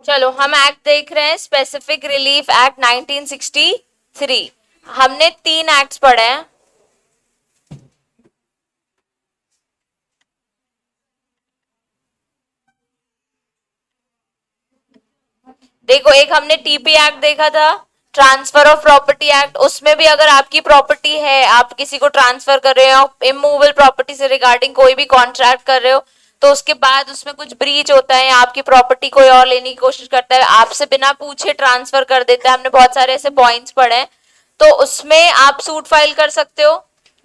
चलो हम एक्ट देख रहे हैं, स्पेसिफिक रिलीफ एक्ट 1963। हमने 3 एक्ट्स पढ़े हैं। देखो, एक हमने टीपी एक्ट देखा था, ट्रांसफर ऑफ प्रॉपर्टी एक्ट। उसमें भी अगर आपकी प्रॉपर्टी है, आप किसी को ट्रांसफर कर रहे हो, इमूवेबल प्रॉपर्टी से रिगार्डिंग कोई भी कॉन्ट्रैक्ट कर रहे हो, तो उसके बाद उसमें कुछ ब्रीच होता है, आपकी प्रॉपर्टी कोई और लेने की कोशिश करता है, आपसे बिना पूछे ट्रांसफर कर देता है, हमने बहुत सारे ऐसे पॉइंट्स पढ़े हैं, तो उसमें आप सूट फाइल कर सकते हो।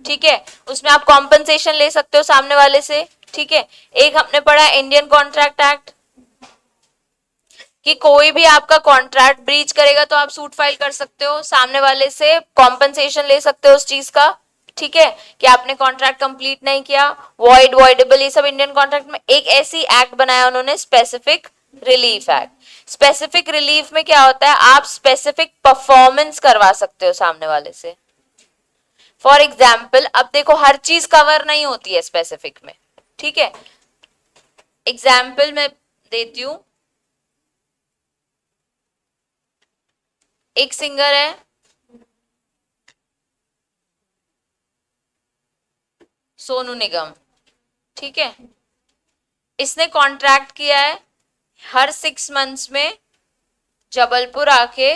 ठीक है, उसमें आप कॉम्पनसेशन ले सकते हो सामने वाले से। ठीक है, एक हमने पढ़ा इंडियन कॉन्ट्रैक्ट एक्ट, कि कोई भी आपका कॉन्ट्रैक्ट ब्रीच करेगा तो आप सूट फाइल कर सकते हो, सामने वाले से कॉम्पनसेशन ले सकते हो उस चीज का। ठीक है, कि आपने कॉन्ट्रैक्ट कंप्लीट नहीं किया, वॉइड वॉइडेबल, ये सब इंडियन कॉन्ट्रैक्ट में। एक ऐसी एक्ट बनाया उन्होंने, specific relief act. Specific relief में क्या होता है, आप स्पेसिफिक परफॉर्मेंस करवा सकते हो सामने वाले से। फॉर एग्जाम्पल, अब देखो हर चीज कवर नहीं होती है स्पेसिफिक में। ठीक है, एग्जाम्पल मैं देती हूं। एक सिंगर है, सोनू निगम। ठीक है, इसने कॉन्ट्रैक्ट किया है हर 6 मंथ्स में जबलपुर आके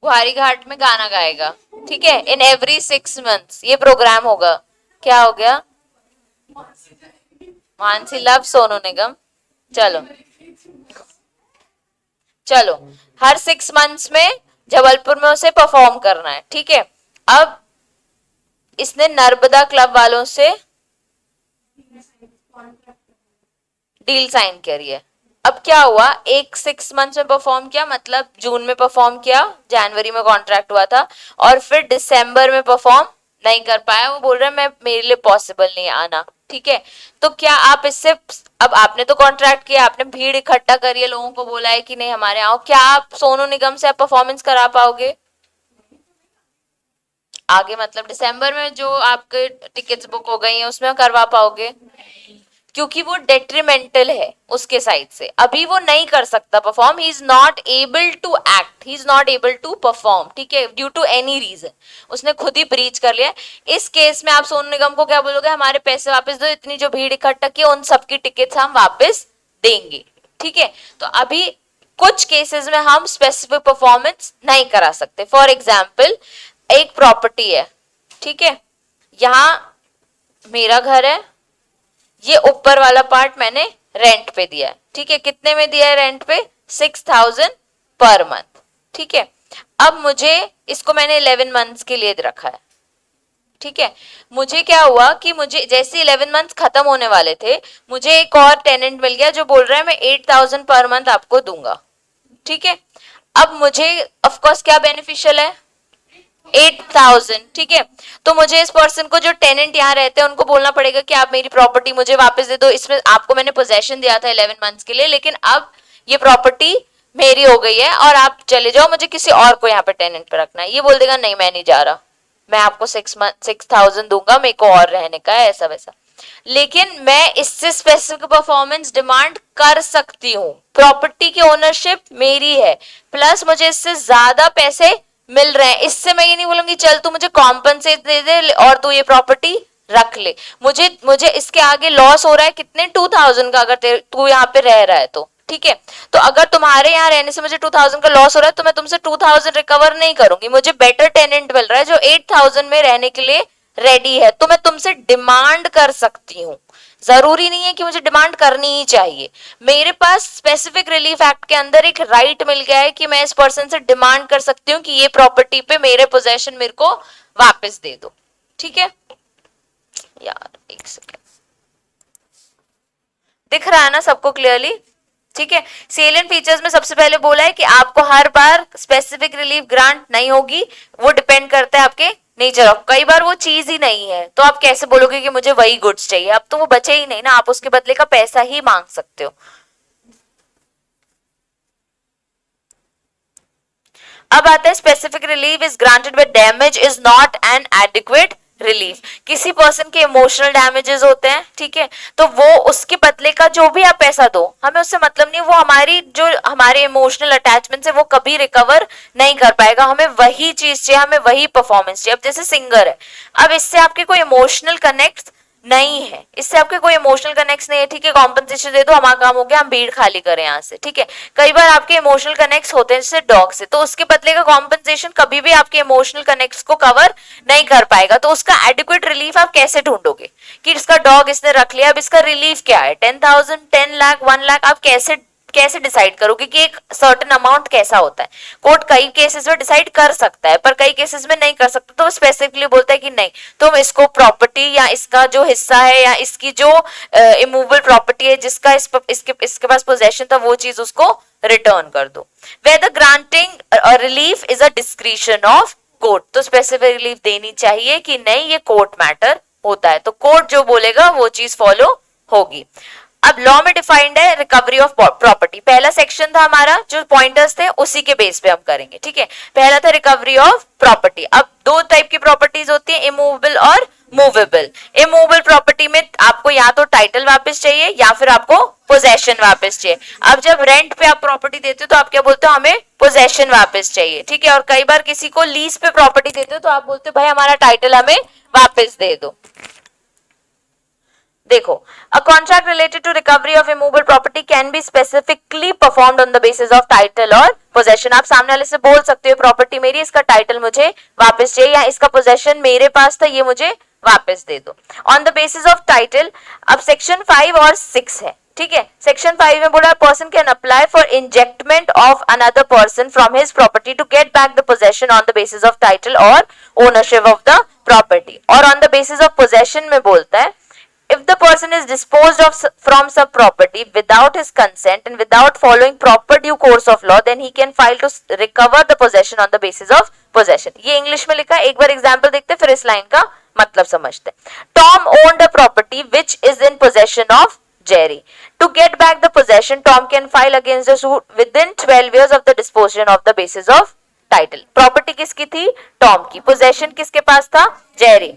गुहारी घाट में गाना गाएगा। ठीक है, इन एवरी 6 मंथ्स ये प्रोग्राम होगा। क्या हो गया? मानसी लव सोनू निगम। चलो चलो, हर 6 मंथ्स में जबलपुर में उसे परफॉर्म करना है। ठीक है, अब इसने नर्मदा क्लब वालों से डील साइन करी है। अब क्या हुआ, एक 6 मंथ्स में परफॉर्म किया, मतलब जून में परफॉर्म किया, जनवरी में कॉन्ट्रैक्ट हुआ था, और फिर दिसंबर में परफॉर्म नहीं कर पाया। वो बोल रहे हैं मैं, मेरे लिए पॉसिबल नहीं आना। ठीक है, तो क्या आप इससे, अब आपने तो कॉन्ट्रैक्ट किया, आपने भीड़ इकट्ठा करी है, लोगों को बोला है कि नहीं हमारे आओ, क्या आप सोनू निगम से आप परफॉर्मेंस करा पाओगे आगे? मतलब दिसंबर में जो आपके टिकट्स बुक हो गई हैं उसमें करवा पाओगे? क्योंकि वो डेट्रीमेंटल है उसके साइड से, अभी वो नहीं कर सकता perform. He is not able to act, he is not able to perform. ठीक है, ड्यू टू एनी रीजन उसने खुद ही ब्रीच कर लिया। इस केस में आप सोनू निगम को क्या बोलोगे, हमारे पैसे वापस दो, इतनी जो भीड़ इकट्ठा की उन सबकी टिकट्स हम वापस देंगे। ठीक है, तो अभी कुछ केसेस में हम स्पेसिफिक परफॉर्मेंस नहीं करा सकते। फॉर एग्जाम्पल, एक प्रॉपर्टी है, ठीक है, यहां मेरा घर है, ये ऊपर वाला पार्ट मैंने रेंट पे दिया है। ठीक है, कितने में दिया है रेंट पे? 6,000 पर मंथ। ठीक है, अब मुझे इसको मैंने 11 मंथ्स के लिए रखा है। ठीक है, मुझे क्या हुआ कि मुझे जैसे 11 मंथ्स खत्म होने वाले थे, मुझे एक और टेनेंट मिल गया जो बोल रहा है मैं 8,000 पर मंथ आपको दूंगा। ठीक है, अब मुझे ऑफकोर्स क्या बेनिफिशियल है? 8,000। ठीक है, तो मुझे इस पर्सन को, जो टेनेंट यहाँ रहते हैं, उनको बोलना पड़ेगा कि आप मेरी प्रॉपर्टी मुझे वापस दे दो। इसमें आपको मैंने पोजेशन दिया था 11 मंथ्स के लिए, लेकिन अब ये प्रॉपर्टी मेरी हो गई है और आप चले जाओ, मुझे किसी और को यहाँ पे टेनेंट पे रखना है। ये बोल देगा नहीं मैं नहीं जा रहा, मैं आपको 6,000 दूंगा, मेरे को और रहने का है, ऐसा वैसा। लेकिन मैं इससे स्पेसिफिक परफॉर्मेंस डिमांड कर सकती हूँ, प्रॉपर्टी की ओनरशिप मेरी है, प्लस मुझे इससे ज्यादा पैसे मिल रहे हैं। इससे मैं ये नहीं बोलूंगी चल तू मुझे कॉम्पनसेट दे दे और तू ये प्रॉपर्टी रख ले। मुझे मुझे इसके आगे लॉस हो रहा है कितने? 2,000 का, अगर तू यहाँ पे रह रहा है तो। ठीक है, तो अगर तुम्हारे यहाँ रहने से मुझे 2,000 का लॉस हो रहा है, तो मैं तुमसे 2,000 रिकवर नहीं करूंगी। मुझे बेटर टेनेंट मिल रहा है जो 8,000 में रहने के लिए रेडी है, तो मैं तुमसे डिमांड कर सकती हूँ। जरूरी नहीं है कि मुझे डिमांड करनी ही चाहिए। मेरे पास स्पेसिफिक रिलीफ एक्ट के अंदर एक राइट मिल गया है कि मैं इस पर्सन से डिमांड कर सकती हूँ कि ये प्रॉपर्टी पे मेरे पोजेशन मेरे को वापस दे दो। ठीक है यार, एक सेकेंड, दिख रहा है ना सबको क्लियरली? ठीक है, सेलियंट फीचर्स में सबसे पहले बोला है कि आपको हर बार स्पेसिफिक रिलीफ ग्रांट नहीं होगी, वो डिपेंड करता है आपके नेचर ऑफ। कई बार वो चीज ही नहीं है, तो आप कैसे बोलोगे कि मुझे वही गुड्स चाहिए? अब तो वो बचे ही नहीं ना, आप उसके बदले का पैसा ही मांग सकते हो। अब आता है specific relief is granted with damage is not an adequate relief. किसी पर्सन के इमोशनल डैमेजेस होते हैं, ठीक है, तो वो उसके बदले का जो भी आप पैसा दो, हमें उससे मतलब नहीं, वो हमारी जो हमारे इमोशनल अटैचमेंट है वो कभी रिकवर नहीं कर पाएगा, हमें वही चीज चाहिए, हमें वही परफॉर्मेंस चाहिए। अब जैसे सिंगर है, अब इससे आपके कोई इमोशनल कनेक्ट नहीं है, इससे आपके कोई इमोशनल कनेक्ट नहीं है, ठीक है, कॉम्पनसेशन दे दो, हमारा काम हो गया, हम भीड़ खाली करें यहाँ से, ठीक है। कई बार आपके इमोशनल कनेक्ट होते हैं जैसे डॉग से, तो उसके बदले का कॉम्पनसेशन कभी भी आपके इमोशनल कनेक्ट को कवर नहीं कर पाएगा। तो उसका एडिक्वेट रिलीफ आप कैसे ढूंढोगे कि इसका डॉग इसने रख लिया, अब इसका रिलीफ क्या है, 10,000, 10 लाख, 1 लाख, आप कैसे कैसे डिसाइड करोगे कि एक सर्टेन अमाउंट कैसा होता है। कोर्ट कई केसेस में डिसाइड कर सकता है पर कई केसेस में नहीं कर सकता, तो स्पेसिफिकली बोलता है कि नहीं, तुम इसको प्रॉपर्टी या इसका जो हिस्सा है या इसकी जो इमूवेबल प्रॉपर्टी है जिसका इसके पास पोजेशन था वो चीज उसको रिटर्न कर दो। Whether granting relief is a discretion of court, तो स्पेसिफिक रिलीफ देनी चाहिए कि नहीं, ये कोर्ट मैटर होता है, तो कोर्ट जो बोलेगा वो चीज फॉलो होगी। अब लॉ में डिफाइंड है रिकवरी ऑफ प्रॉपर्टी, पहला सेक्शन था हमारा, जो पॉइंटर्स थे उसी के बेस पे हम करेंगे, ठीक है। पहला था रिकवरी ऑफ प्रॉपर्टी। अब दो टाइप की प्रॉपर्टीज होती है, इमूवेबल और मूवेबल। इमूवेबल प्रॉपर्टी में आपको या तो टाइटल वापस चाहिए या फिर आपको पोजेशन वापस चाहिए। अब जब रेंट पे आप प्रॉपर्टी देते हो तो आप क्या बोलते हो, हमें पोजेशन वापस चाहिए, ठीक है। और कई बार किसी को लीज पे प्रॉपर्टी देते हो तो आप बोलते हो भाई हमारा टाइटल हमें वापस दे दो। देखो, a contract related to recovery of immovable property can be specifically performed on the basis of title और possession। आप सामने वाले से बोल सकते हो प्रॉपर्टी मेरी, इसका टाइटल मुझे वापस चाहिए, या इसका पोजेशन मेरे पास था ये मुझे वापस दे दो। On the basis of title, अब सेक्शन 5 और 6 है, ठीक है। सेक्शन 5 में बोला person can apply for ejectment of another person from his property to get back the possession on the basis of title और ओनरशिप ऑफ द प्रॉपर्टी। और on the basis of possession में बोलता है if the person is disposed of from some property without his consent and without following proper due course of law, then he can file to recover the possession on the basis of possession। ये English में लिखा है, एक बार example देखते फिर इस line का मतलब समझते। Tom owned a property which is in possession of Jerry. To get back the possession, Tom can file against the suit within 12 years of the disposition of the basis of title। Property किसकी थी, Tom की, possession किसके पास था, Jerry.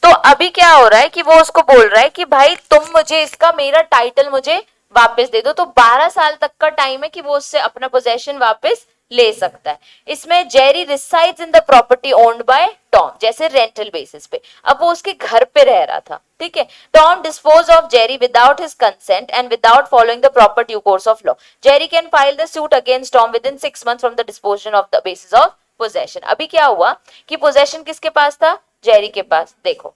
तो अभी क्या हो रहा है कि वो उसको बोल रहा है कि भाई तुम मुझे इसका मेरा टाइटल मुझे वापस दे दो, तो 12 साल तक का टाइम है कि वो उससे अपना पोजेशन वापस ले सकता है। इसमें Jerry resides in the property owned by Tom, जैसे रेंटल बेसिस पे, अब वो उसके घर पे रह रहा था, ठीक है। Tom dispose of Jerry without his consent and without following the proper due course of law. Jerry can file the suit against Tom within 6 months from the dispossession of the basis of possession. अभी क्या हुआ कि possession किसके पास था, Jerry के पास। देखो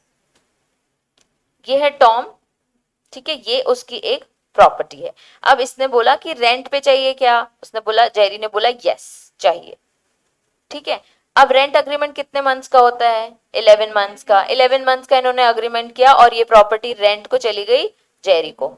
ये है टॉम, ठीक है, ये उसकी एक प्रॉपर्टी है। अब इसने बोला कि रेंट पे चाहिए क्या, उसने बोला, जेरी ने बोला यस चाहिए, ठीक है। अब रेंट अग्रीमेंट कितने मंथ्स का होता है, 11 मंथ्स का। 11 मंथ्स का इन्होंने अग्रीमेंट किया और ये प्रॉपर्टी रेंट को चली गई जेरी को,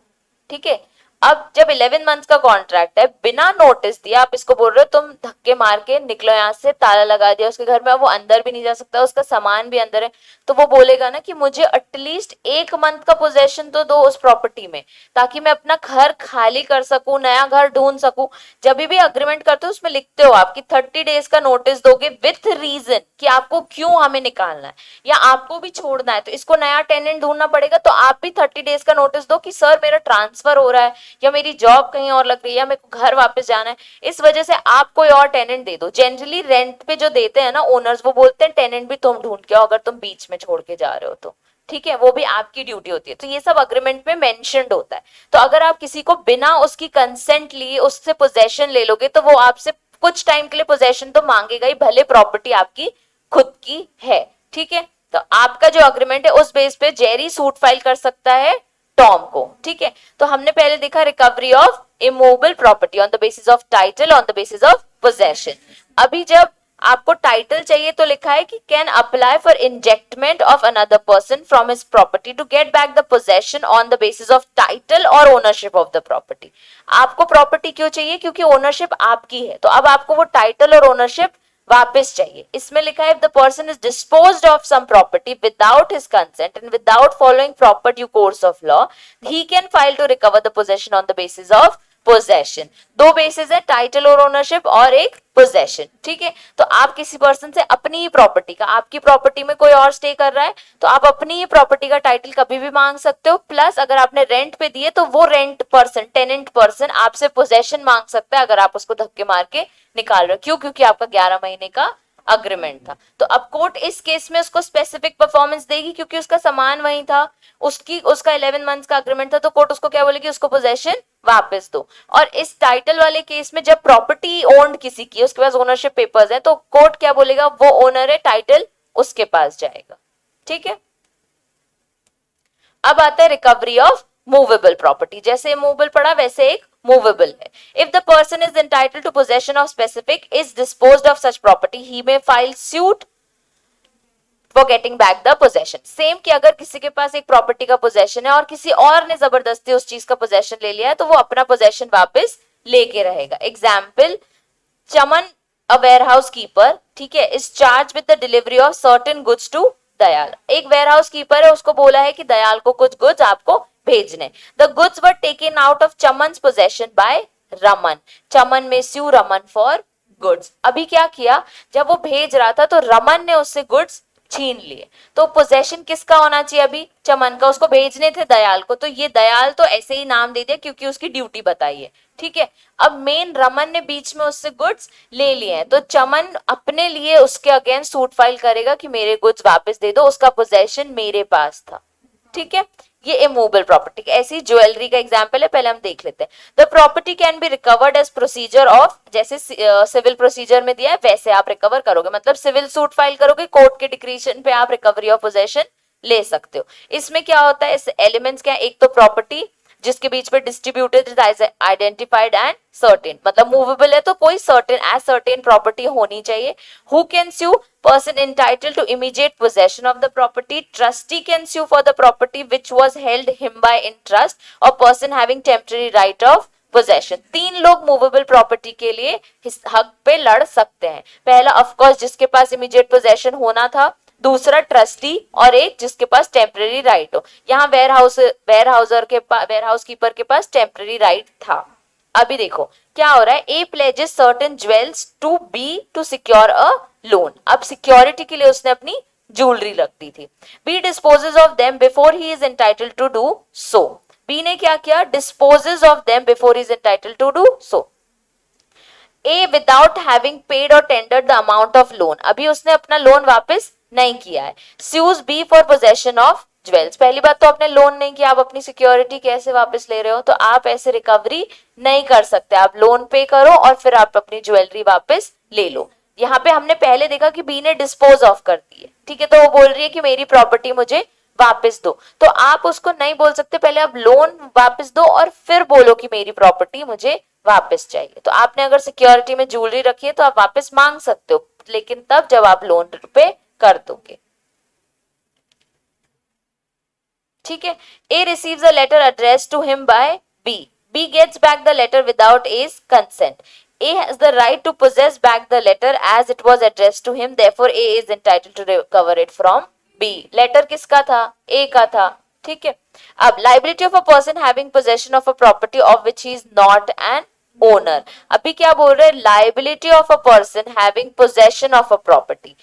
ठीक है। अब जब 11 मंथ्स का कॉन्ट्रैक्ट है, बिना नोटिस दिया आप इसको बोल रहे हो तुम धक्के मार के निकलो यहाँ से, ताला लगा दिया उसके घर में, अब वो अंदर भी नहीं जा सकता, उसका सामान भी अंदर है, तो वो बोलेगा ना कि मुझे एटलीस्ट 1 मंथ का पोजेशन तो दो उस प्रॉपर्टी में, ताकि मैं अपना घर खाली कर सकूं, नया घर ढूंढ सकूं। जब भी अग्रीमेंट करते हो उसमें लिखते हो आप कि 30 डेज का नोटिस दोगे विथ रीजन कि आपको क्यों हमें निकालना है या आपको भी छोड़ना है, तो इसको नया टेनेंट ढूंढना पड़ेगा, तो आप भी 30 डेज का नोटिस दो कि सर मेरा ट्रांसफर हो रहा है या मेरी जॉब कहीं और लग रही है या मेरे को घर वापस जाना है, इस वजह से आप कोई और टेनेंट दे दो। जनरली रेंट पे जो देते हैं ना ओनर्स, वो बोलते हैं टेनेंट भी तुम ढूंढ के आओ अगर तुम बीच में छोड़ के जा रहे हो तो, ठीक है, वो भी आपकी ड्यूटी होती है। तो ये सब अग्रीमेंट में मेंशन्ड होता है। तो अगर आप किसी को बिना उसकी कंसेंट लिए उससे पोजेशन ले लोगे तो वो आपसे कुछ टाइम के लिए पोजेशन तो मांगेगा ही, भले प्रॉपर्टी आपकी खुद की है, ठीक है। तो आपका जो अग्रीमेंट है उस बेस पे जेरी सूट फाइल कर सकता है टॉम को, ठीक है। तो हमने पहले देखा recovery of immovable property on the basis of title, on the basis of possession. अभी जब आपको टाइटल चाहिए तो लिखा है कि can apply for ejectment of another person from his property to get back the possession on the basis of title और ownership of the property. आपको प्रॉपर्टी क्यों चाहिए, क्योंकि ओनरशिप आपकी है, तो अब आपको वो टाइटल और ओनरशिप वापस चाहिए। इसमें लिखा है if the person is disposed of some property without his consent and without following proper due course of law, he can file to recover the possession on the basis of possession. दो basis है, title और ownership और एक possession, ठीक है। तो आप किसी पर्सन से अपनी ही प्रॉपर्टी का, आपकी प्रॉपर्टी में कोई और स्टे कर रहा है तो आप अपनी ही प्रॉपर्टी का टाइटल कभी भी मांग सकते हो, प्लस अगर आपने रेंट पे दिए तो वो रेंट पर्सन, टेनेंट पर्सन आपसे पोजेशन मांग सकता है अगर आप उसको धक्के मार के निकाल रहे हो। क्यों? क्योंकि आपका 11 महीने का अग्रीमेंट था। तो अब कोर्ट इस केस में उसको स्पेसिफिक परफॉर्मेंस देगी क्योंकि उसका सामान वही था, उसका 11 मंथ्स का अग्रीमेंट था, तो कोर्ट उसको क्या बोलेगी? उसको पोजेशन वापस दो। और इस टाइटल वाले केस में जब प्रॉपर्टी ओन्ड किसी की, उसके पास ओनरशिप पेपर्स है, तो कोर्ट क्या बोलेगा? वो ओनर है, टाइटल उसके पास जाएगा, ठीक है। अब आता है रिकवरी ऑफ मूवेबल प्रॉपर्टी। जैसे इमूवेबल पड़ा वैसे एक मूवेबल है। If the person is entitled to possession of specific is disposed of such property he may file suit for getting back the possession. Same कि अगर किसी के पास एक प्रॉपर्टी का पोजेशन है और किसी और ने जबरदस्ती उस चीज का पोजेशन ले लिया है तो वो अपना पोजेशन वापस लेके रहेगा। Example, Chaman a warehouse keeper, ठीक है, is charge with the delivery of certain goods to Dayal. एक वेयरहाउस कीपर है, उसको बोला है कि दयाल को कुछ गुड्स आपको भेजने। The goods were taken out of Chaman possession by Raman. Chaman may sue Raman for goods. अभी क्या किया? जब वो भेज रहा था तो रमन ने उससे गुड्स छीन लिए, तो पोजेशन किसका होना चाहिए? अभी चमन का। उसको भेजने थे दयाल को, तो ये दयाल तो ऐसे ही नाम दे दिया क्योंकि उसकी ड्यूटी बताई है, ठीक है। अब मेन रमन ने बीच में उससे गुड्स ले लिए हैं, तो चमन अपने लिए उसके अगेंस्ट सूट फाइल करेगा कि मेरे गुड्स वापस दे दो, उसका पोजेशन मेरे पास था, ठीक है। ये इमूवेबल प्रॉपर्टी। ऐसी ज्वेलरी का एग्जांपल है, पहले हम देख लेते हैं। The property can be recovered as procedure of, जैसे सिविल प्रोसीजर में दिया है वैसे आप रिकवर करोगे, मतलब सिविल सूट फाइल करोगे, कोर्ट के डिक्रीशन पे आप रिकवरी ऑफ पोजेशन ले सकते हो। इसमें क्या होता है? इस एलिमेंट्स क्या है? एक तो प्रॉपर्टी जिसके बीच में डिस्ट्रीब्यूटेड आइडेंटिफाइड एंड सर्टेन, मतलब मूवेबल है तो कोई सर्टेन एज सर्टेन प्रॉपर्टी होनी चाहिए। Who can sue? Person entitled to immediate possession of the property. Trustee can sue for the property which was held him by in trust, और person having temporary right of possession. तीन लोग movable property के लिए हक पे लड़ सकते हैं। पहला ऑफकोर्स जिसके पास इमीडिएट पोजेशन होना था, दूसरा ट्रस्टी, और एक जिसके पास टेम्पररी राइट हो। यहाँ वेयरहाउस कीपर के पास टेम्पररी राइट था। अभी देखो क्या हो रहा है? A pledges certain jewels to be to secure a loan. अब सिक्योरिटी के लिए उसने अपनी ज्वेलरी रख दी थी। B disposes of them before he is entitled to do so. B ने क्या किया? Disposes of them before he is entitled to do so. A without having paid और tendered the amount of loan. अभी उसने अपना loan वापस नहीं किया है। Sues B for possession of jewels. पहली बात तो आपने लोन नहीं किया, आप अपनी सिक्योरिटी कैसे वापस ले रहे हो? तो आप ऐसे रिकवरी नहीं कर सकते। आप लोन पे करो और फिर आप अपनी ज्वेलरी वापस ले लो। यहाँ पे हमने पहले देखा कि बी ने डिस्पोज ऑफ कर दी है, ठीक है, तो वो बोल रही है कि मेरी प्रॉपर्टी मुझे वापस दो। तो आप उसको नहीं बोल सकते, पहले आप लोन वापस दो और फिर बोलो कि मेरी प्रॉपर्टी मुझे वापस चाहिए। तो आपने अगर सिक्योरिटी में ज्वेलरी रखी है तो आप वापस मांग सकते हो, लेकिन तब जब आप लोन पे कर दोगे, ठीक है। A receives a letter addressed to him by B. B gets back the letter without A's consent. A has the right to possess back the letter as it was addressed to him. Therefore, A is entitled to recover it from B. Later किसका था? A का था, ठीक है। अब liability of a person having possession of a property of which he is not an owner. अभी क्या बोल रहे हैं? liability of a person having possession of a property.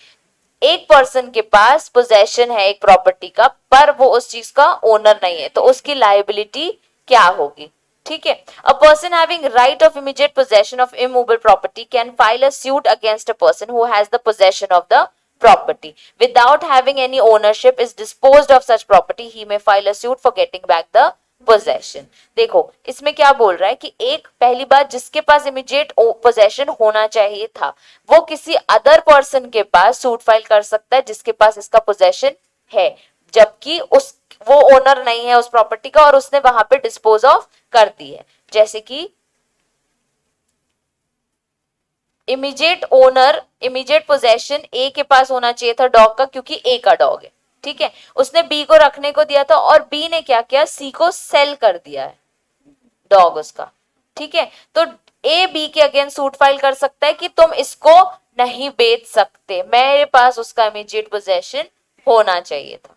एक पर्सन के पास पोजेशन है एक प्रॉपर्टी का, पर वो उस चीज का ओनर नहीं है, तो उसकी लाइबिलिटी क्या होगी? ठीक है। A person having right of immediate possession of immovable property can file a suit against a person who has the possession of the property without having any ownership is disposed of such property he may file a suit for getting back the possession. देखो इसमें क्या बोल रहा है कि एक पहली बात जिसके पास इमीडिएट पोजेशन होना चाहिए था वो किसी अदर पर्सन के पास सूट फाइल कर सकता है जिसके पास इसका पोजेशन है, जबकि उस वो ओनर नहीं है उस प्रॉपर्टी का और उसने वहां पे डिस्पोज ऑफ कर दी है। जैसे कि इमीडिएट ओनर, इमीडिएट पोजेशन ए के पास होना चाहिए था डॉग का क्योंकि ए का डॉग है, ठीक है। उसने बी को रखने को दिया था और बी ने क्या किया? सी को सेल कर दिया है डॉग उसका, ठीक है। तो ए बी के अगेंस्ट सूट फाइल कर सकता है कि तुम इसको नहीं बेच सकते, मेरे पास उसका इमीडिएट पोजेशन होना चाहिए था।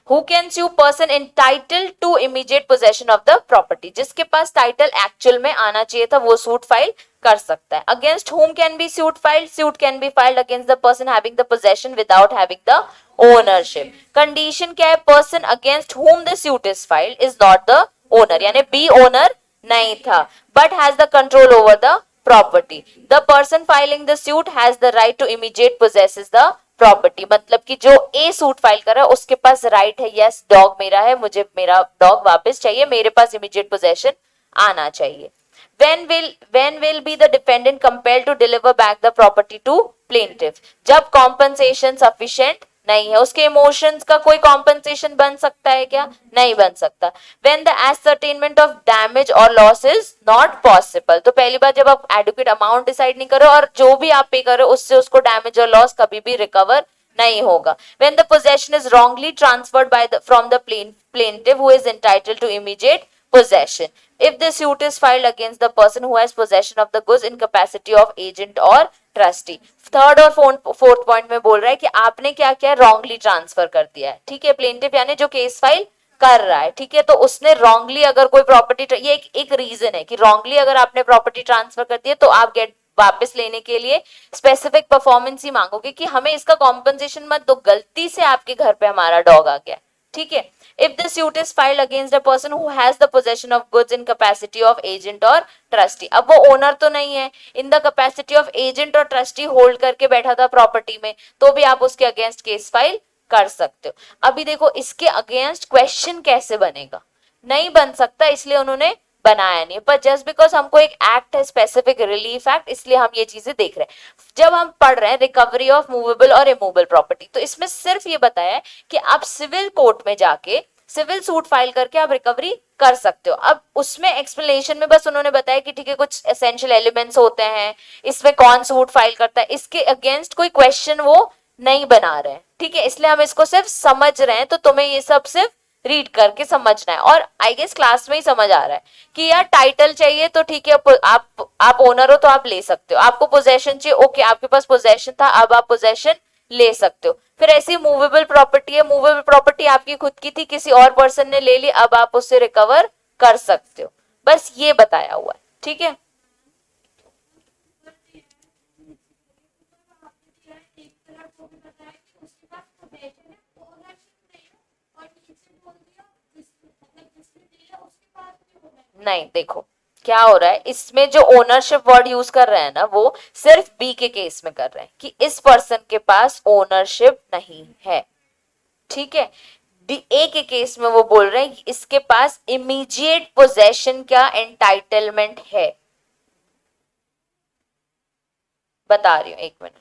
Who can sue? Person entitled to immediate possession of the property, जिसके पास टाइटल एक्चुअल में आना चाहिए था वो सूट फाइल कर सकता है. Against whom can be suit filed? Suit can be filed against the person having the possession without having the ownership. Condition क्या है? Person against whom the suit is filed is not the owner, यानी B owner नहीं था, but has the control over the property. The person filing the suit has the right to immediate possesses the property. मतलब कि जो ए suit file कर रहा है उसके पास राइट है, यस डॉग मेरा है, मुझे मेरा डॉग वापस चाहिए, मेरे पास इमीडिएट पोजेशन आना चाहिए. when will be the defendant compelled to deliver back the property to plaintiff? जब compensation sufficient नहीं है. उसके इमोशंस का कोई कॉम्पनसेशन बन सकता है क्या? नहीं बन सकता. When the ascertainment of damage or loss is not possible. तो पहली बार जब आप एडुकेट अमाउंट डिसाइड नहीं करो और जो भी आप पे करो उससे उसको डैमेज और लॉस कभी भी रिकवर नहीं होगा. When the possession is wrongly transferred from the plaintiff who is entitled to immediate possession. If the suit is filed against the person who has possession of the goods in capacity of agent or trustee. Third और fourth point में बोल रहा है कि आपने क्या किया? Wrongly transfer कर दिया है. ठीक है, प्लेंटिफ यानी जो केस फाइल कर रहा है. ठीक है, तो उसने रॉन्गली अगर कोई प्रॉपर्टी, ये एक रीजन है कि रॉन्गली अगर आपने प्रॉपर्टी ट्रांसफर कर दी है तो आप गेट वापस लेने के लिए स्पेसिफिक परफॉर्मेंस ही मांगोगे कि हमें इसका कॉम्पनसेशन मत दो, गलती से आपके घर पे हमारा डॉग आ गया. ठीक है. If the suit is filed against a person who has the possession of goods in capacity of agent or trustee. अब वो ओनर तो नहीं है, in the capacity of agent और ट्रस्टी होल्ड करके बैठा था प्रॉपर्टी में, तो भी आप उसके अगेंस्ट केस फाइल कर सकते हो. अभी देखो इसके अगेंस्ट क्वेश्चन कैसे बनेगा? नहीं बन सकता, इसलिए उन्होंने बनाया नहीं. पर जस्ट बिकॉज हमको एक एक्ट है, स्पेसिफिक रिलीफ एक्ट, इसलिए हम ये चीजें देख रहे हैं. जब हम पढ़ रहे हैं रिकवरी ऑफ मूवेबल और इमूवेबल प्रॉपर्टी, तो इसमें सिर्फ ये बताया है कि आप सिविल कोर्ट में जाके सिविल सूट फाइल करके आप रिकवरी कर सकते हो. अब उसमें एक्सप्लेनेशन में बस उन्होंने बताया कि ठीक है कुछ एसेंशियल एलिमेंट्स होते हैं, इसमें कौन सूट फाइल करता है, इसके अगेंस्ट कोई क्वेश्चन वो नहीं बना रहे हैं. ठीक है, इसलिए हम इसको सिर्फ समझ रहे हैं, तो तुम्हें ये सब सिर्फ रीड करके समझना है. और आई गेस क्लास में ही समझ आ रहा है कि यार टाइटल चाहिए तो ठीक है, आप ओनर हो तो आप ले सकते हो. आपको पोजेशन चाहिए, ओके आपके पास पोजेशन था, अब आप पोजेशन ले सकते हो. फिर ऐसी मूवेबल प्रॉपर्टी है, मूवेबल प्रॉपर्टी आपकी खुद की थी, किसी और पर्सन ने ले ली, अब आप उससे रिकवर कर सकते हो. बस ये बताया हुआ है. ठीक है, नहीं देखो क्या हो रहा है इसमें, जो ओनरशिप वर्ड यूज कर रहे हैं ना वो सिर्फ बी के केस में कर रहे हैं कि इस पर्सन के पास ओनरशिप नहीं है. ठीक है, ए के केस में वो बोल रहे हैं कि इसके पास इमीडिएट पोजेशन का एंटाइटलमेंट है. बता रही हूं, एक मिनट.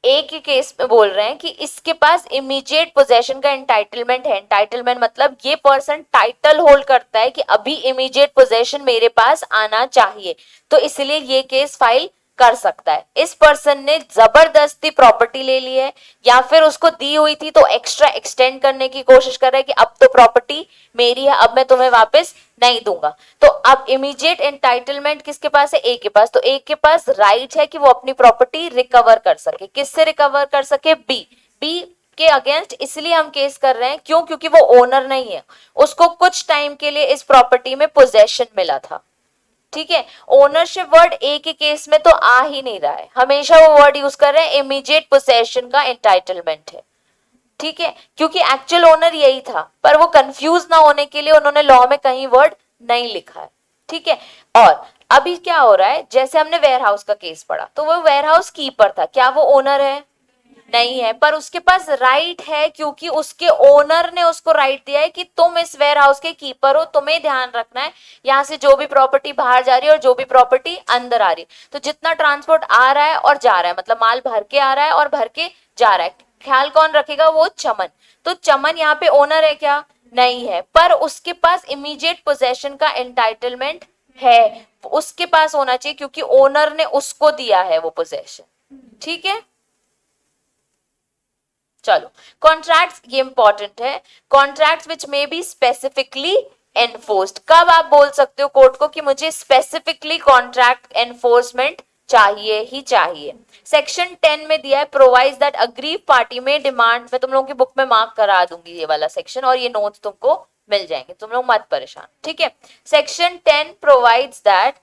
ए के केस में बोल रहे हैं कि इसके पास इमीडिएट पोजेशन का एंटाइटलमेंट है. एंटाइटलमेंट मतलब ये पर्सन टाइटल होल्ड करता है कि अभी इमीडिएट पोजेशन मेरे पास आना चाहिए, तो इसलिए ये केस फाइल कर सकता है. इस पर्सन ने जबरदस्ती प्रॉपर्टी ले ली है या फिर उसको दी हुई थी तो एक्स्ट्रा एक्सटेंड करने की कोशिश कर रहा है कि अब तो प्रॉपर्टी मेरी है, अब मैं तुम्हें वापस नहीं दूंगा. तो अब इमीडिएट एंटाइटलमेंट किसके पास है? ए के पास. तो ए के पास राइट है कि वो अपनी प्रॉपर्टी रिकवर कर सके. किससे रिकवर कर सके? बी. बी के अगेंस्ट इसलिए हम केस कर रहे हैं क्यों? क्योंकि वो ओनर नहीं है, उसको कुछ टाइम के लिए इस प्रॉपर्टी में पोजेशन मिला था. ठीक है, ओनरशिप वर्ड ए के केस में तो आ ही नहीं रहा है, हमेशा वो वर्ड यूज कर रहे हैं इमीडिएट पोसेशन का एंटाइटलमेंट है. ठीक है, क्योंकि एक्चुअल ओनर यही था, पर वो कंफ्यूज ना होने के लिए उन्होंने लॉ में कहीं वर्ड नहीं लिखा है. ठीक है, और अभी क्या हो रहा है, जैसे हमने वेयर हाउस का केस पढ़ा तो वो वेयर हाउस कीपर था, क्या वो ओनर है? नहीं है, पर उसके पास राइट है क्योंकि उसके ओनर ने उसको राइट दिया है कि तुम इस वेयर हाउस के कीपर हो, तुम्हें ध्यान रखना है यहाँ से जो भी प्रॉपर्टी बाहर जा रही है और जो भी प्रॉपर्टी अंदर आ रही है. तो जितना ट्रांसपोर्ट आ रहा है और जा रहा है, मतलब माल भर के आ रहा है और भर के जा रहा है, ख्याल कौन रखेगा? वो चमन. तो चमन यहाँ पे ओनर है क्या? नहीं है, पर उसके पास इमीडिएट पोजेशन का एंटाइटलमेंट है, उसके पास होना चाहिए क्योंकि ओनर ने उसको दिया है वो पोजेशन. ठीक है, चलो कॉन्ट्रैक्ट्स, ये इंपॉर्टेंट है. Contracts which may be specifically enforced. कब आप बोल सकते हो कोर्ट को कि मुझे स्पेसिफिकली कॉन्ट्रैक्ट एनफोर्समेंट चाहिए ही चाहिए। सेक्शन 10 में दिया है प्रोवाइड्स दैट अग्रीव पार्टी में डिमांड, मैं तुम लोगों की बुक में मार्क करा दूंगी ये वाला सेक्शन, और ये नोट्स तुमको मिल जाएंगे, तुम लोग मत परेशान, ठीक है। Section 10 provides that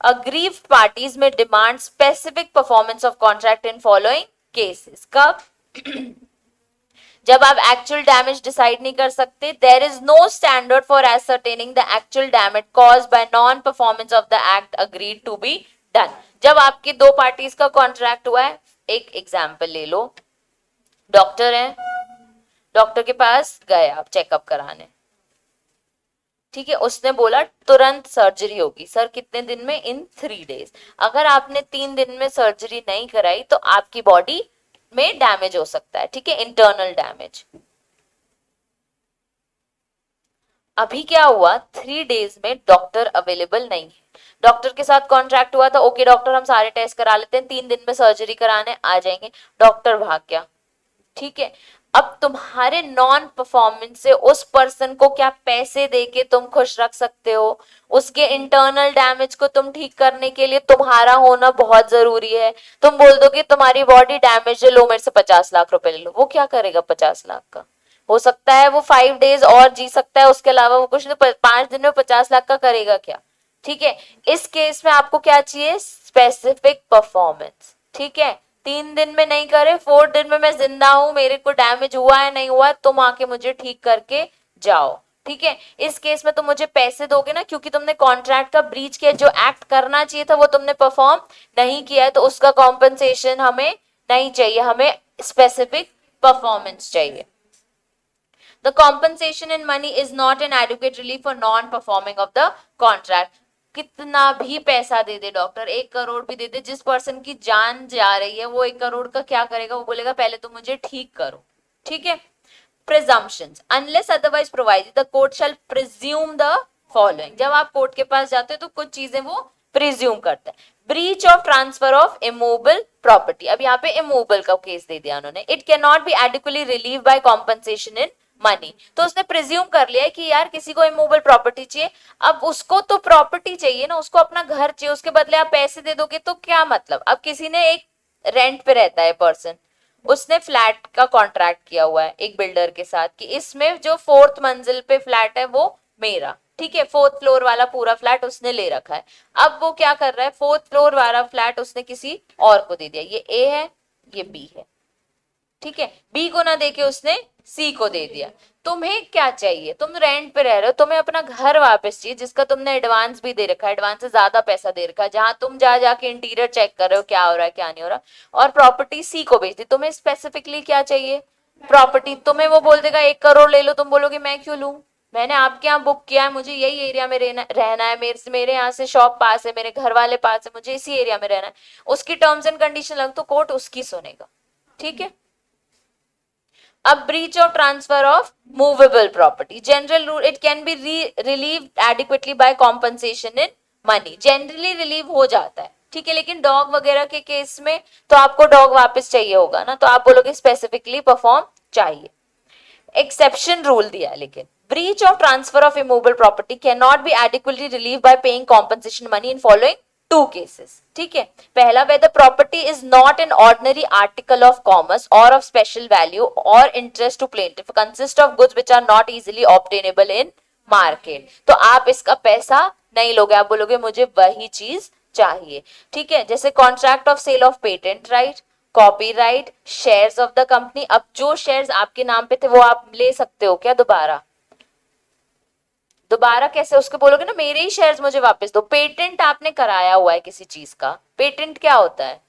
aggrieved parties may demand specific performance of contract in following cases। कब? जब आप एक्चुअल डैमेज डिसाइड नहीं कर सकते, there is no standard for ascertaining the actual damage caused by non performance of the act agreed to be done. जब आपकी दो parties का कॉन्ट्रैक्ट हुआ है, एक एग्जांपल ले लो, डॉक्टर है, डॉक्टर के पास गए आप चेकअप कराने, ठीक है, उसने बोला तुरंत सर्जरी होगी, सर कितने दिन में? इन 3 डेज। अगर आपने 3 दिन में सर्जरी नहीं कराई तो आपकी बॉडी में डैमेज हो सकता है, ठीक है, इंटरनल डैमेज। अभी क्या हुआ, 3 डेज में डॉक्टर अवेलेबल नहीं है, डॉक्टर के साथ कॉन्ट्रैक्ट हुआ था, ओके डॉक्टर हम सारे टेस्ट करा लेते हैं, 3 दिन में सर्जरी कराने आ जाएंगे, डॉक्टर भाग गया, ठीक है। अब तुम्हारे नॉन परफॉर्मेंस से उस पर्सन को क्या पैसे देके तुम खुश रख सकते हो? उसके इंटरनल डैमेज को तुम ठीक करने के लिए तुम्हारा होना बहुत जरूरी है। तुम बोल दो कि तुम्हारी बॉडी डैमेज है, लो मेरे से 50 लाख रुपए ले लो, वो क्या करेगा 50 लाख का? हो सकता है वो 5 डेज और जी सकता है, उसके अलावा वो कुछ नहीं, 5 दिन में 50 लाख का करेगा क्या? ठीक है, इस केस में आपको क्या चाहिए? स्पेसिफिक परफॉर्मेंस, ठीक है। 3 दिन में नहीं करे, 4 दिन में मैं जिंदा हूं, मेरे को डैमेज हुआ है नहीं हुआ, तुम आके मुझे ठीक करके जाओ, ठीक है। इस केस में तुम मुझे पैसे दोगे ना, क्योंकि तुमने कॉन्ट्रैक्ट का ब्रीच किया, जो एक्ट करना चाहिए था वो तुमने परफॉर्म नहीं किया है, तो उसका कॉम्पनसेशन हमें नहीं चाहिए, हमें स्पेसिफिक परफॉर्मेंस चाहिए। The compensation in money is not an adequate relief for non-performing of the contract। कितना भी पैसा दे दे डॉक्टर, 1 करोड़ भी दे दे, जिस पर्सन की जान जा रही है वो 1 करोड़ का क्या करेगा? वो बोलेगा पहले तो मुझे ठीक करो, ठीक है। Presumptions unless otherwise provided the court shall presume the following। जब आप कोर्ट के पास जाते हो तो कुछ चीजें वो प्रिज्यूम करता है। Breach of transfer of immovable property, अब यहाँ पे इमूवेबल का केस दे दिया उन्होंने। It can not be adequately relieved by compensation in money, तो उसने प्रिज्यूम कर लिया कि यार किसी को इमूवेबल प्रॉपर्टी चाहिए, अब उसको तो प्रॉपर्टी चाहिए ना, उसको अपना घर चाहिए, उसके बदले आप पैसे दे दोगे तो क्या मतलब? अब किसी ने एक रेंट पे रहता है पर्सन, उसने फ्लैट का कॉन्ट्रैक्ट किया हुआ है एक बिल्डर के साथ कि इसमें जो 4th मंजिल पे फ्लैट है वो मेरा, ठीक है, 4th फ्लोर वाला पूरा फ्लैट उसने ले रखा है। अब वो क्या कर रहा है, 4th फ्लोर वाला फ्लैट उसने किसी और को दे दिया, ये ए है ये बी है, ठीक है, बी को ना देके उसने सी को दे दिया। तुम्हें क्या चाहिए? तुम रेंट पे रह रहे हो, तुम्हें अपना घर वापस चाहिए जिसका तुमने एडवांस भी दे रखा है, एडवांस से ज्यादा पैसा दे रखा है, जहां तुम जा जाके इंटीरियर चेक कर रहे हो क्या हो रहा है क्या नहीं हो रहा, और प्रॉपर्टी सी को बेच दी। तुम्हें स्पेसिफिकली क्या चाहिए? प्रॉपर्टी। तुम्हें वो बोल देगा 1 करोड़ ले लो, तुम बोलोगे मैं क्यों लूं, मैंने आपके यहाँ बुक किया है, मुझे यही एरिया में रहना है, मेरे यहाँ से शॉप पास है, मेरे घर वाले पास है, मुझे इसी एरिया में रहना है, उसकी टर्म्स एंड कंडीशन लग तो कोर्ट उसकी सुनेगा, ठीक है। अब breach of transfer of movable property, general rule it can be relieved adequately by compensation in money, generally relieve हो जाता है, ठीक है। लेकिन डॉग वगैरह के केस में तो आपको डॉग वापस चाहिए होगा ना, तो आप बोलोगे स्पेसिफिकली परफॉर्म चाहिए। एक्सेप्शन रूल दिया, लेकिन breach of transfer of immovable property cannot be adequately relieved by paying compensation money in following 2 cases, ठीक है। पहला, where the property is not an ordinary article of commerce or of special value or interest to plaintiff, consist of goods which are not easily obtainable in market, तो आप इसका पैसा नहीं लोगे, आप बोलोगे मुझे वही चीज चाहिए, ठीक है। जैसे contract of sale of patent right, copyright, shares of the company. अब जो शेयर्स आपके नाम पे थे वो आप ले सकते हो क्या दोबारा? दोबारा कैसे? उसको बोलोगे ना मेरे ही शेयर्स मुझे वापस दो। पेटेंट आपने कराया हुआ है किसी चीज का, पेटेंट क्या होता है?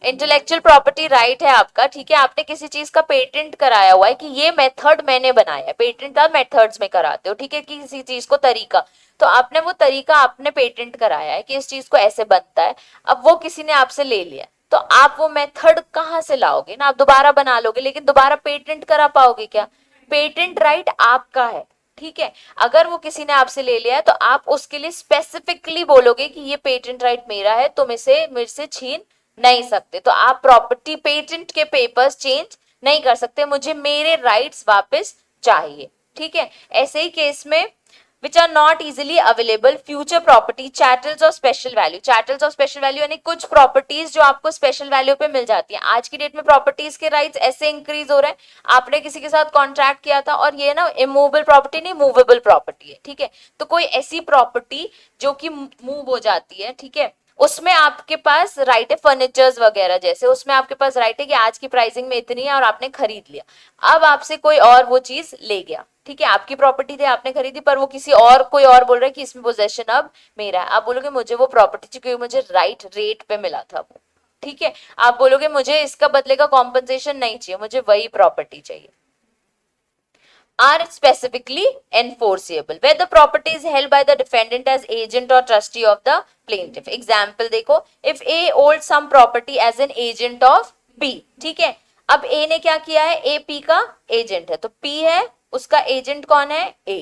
इंटेलेक्चुअल प्रॉपर्टी राइट है आपका, ठीक है, आपने किसी चीज का पेटेंट कराया हुआ है कि ये मेथड मैंने बनाया है, पेटेंट आप मेथड्स में कराते हो, ठीक है, किसी चीज को तरीका, तो आपने वो तरीका आपने पेटेंट कराया है कि इस चीज को ऐसे बनता है, अब वो किसी ने आपसे ले लिया, तो आप वो मेथड कहाँ से लाओगे ना, आप दोबारा बना लोगे, लेकिन दोबारा पेटेंट करा पाओगे क्या? पेटेंट राइट आपका है, ठीक है। अगर वो किसी ने आपसे ले लिया है तो आप उसके लिए स्पेसिफिकली बोलोगे कि ये पेटेंट राइट मेरा है, तुम इसे मेरे से छीन नहीं सकते, तो आप प्रॉपर्टी पेटेंट के पेपर्स चेंज नहीं कर सकते, मुझे मेरे राइट्स वापस चाहिए, ठीक है। ऐसे ही केस में which are not easily available future property chattels of special value. chattels of special value यानी कुछ प्रॉपर्टीज जो आपको स्पेशल वैल्यू पे मिल जाती है. आज की डेट में प्रॉपर्टीज के राइट्स ऐसे इंक्रीज हो रहे हैं. आपने किसी के साथ कॉन्ट्रैक्ट किया था और ये ना इमूवेबल प्रॉपर्टी नहीं मूवेबल प्रॉपर्टी है. ठीक है, तो कोई ऐसी प्रॉपर्टी जो कि मूव हो जाती है, ठीक है, उसमें आपके पास राइट है फर्नीचर्स वगैरह जैसे, उसमें आपके पास राइट है कि आज की प्राइसिंग में इतनी है और आपने खरीद लिया. अब आपसे कोई और वो चीज ले गया, ठीक है, आपकी प्रॉपर्टी थी आपने खरीदी पर वो किसी और कोई और बोल रहा है कि इसमें पोजेशन अब मेरा है. आप बोलोगे मुझे वो प्रॉपर्टी चाहिए क्योंकि मुझे राइट रेट पे मिला था वो. ठीक है, आप बोलोगे मुझे इसका बदले का कॉम्पनसेशन नहीं चाहिए, मुझे वही प्रॉपर्टी चाहिए. Are specifically enforceable where the property is held by the defendant as agent or trustee of the plaintiff. Example देखो, if A holds some property as an agent of B, ठीक है, अब A ने क्या किया है, A P का agent है, तो P है उसका एजेंट कौन है, A.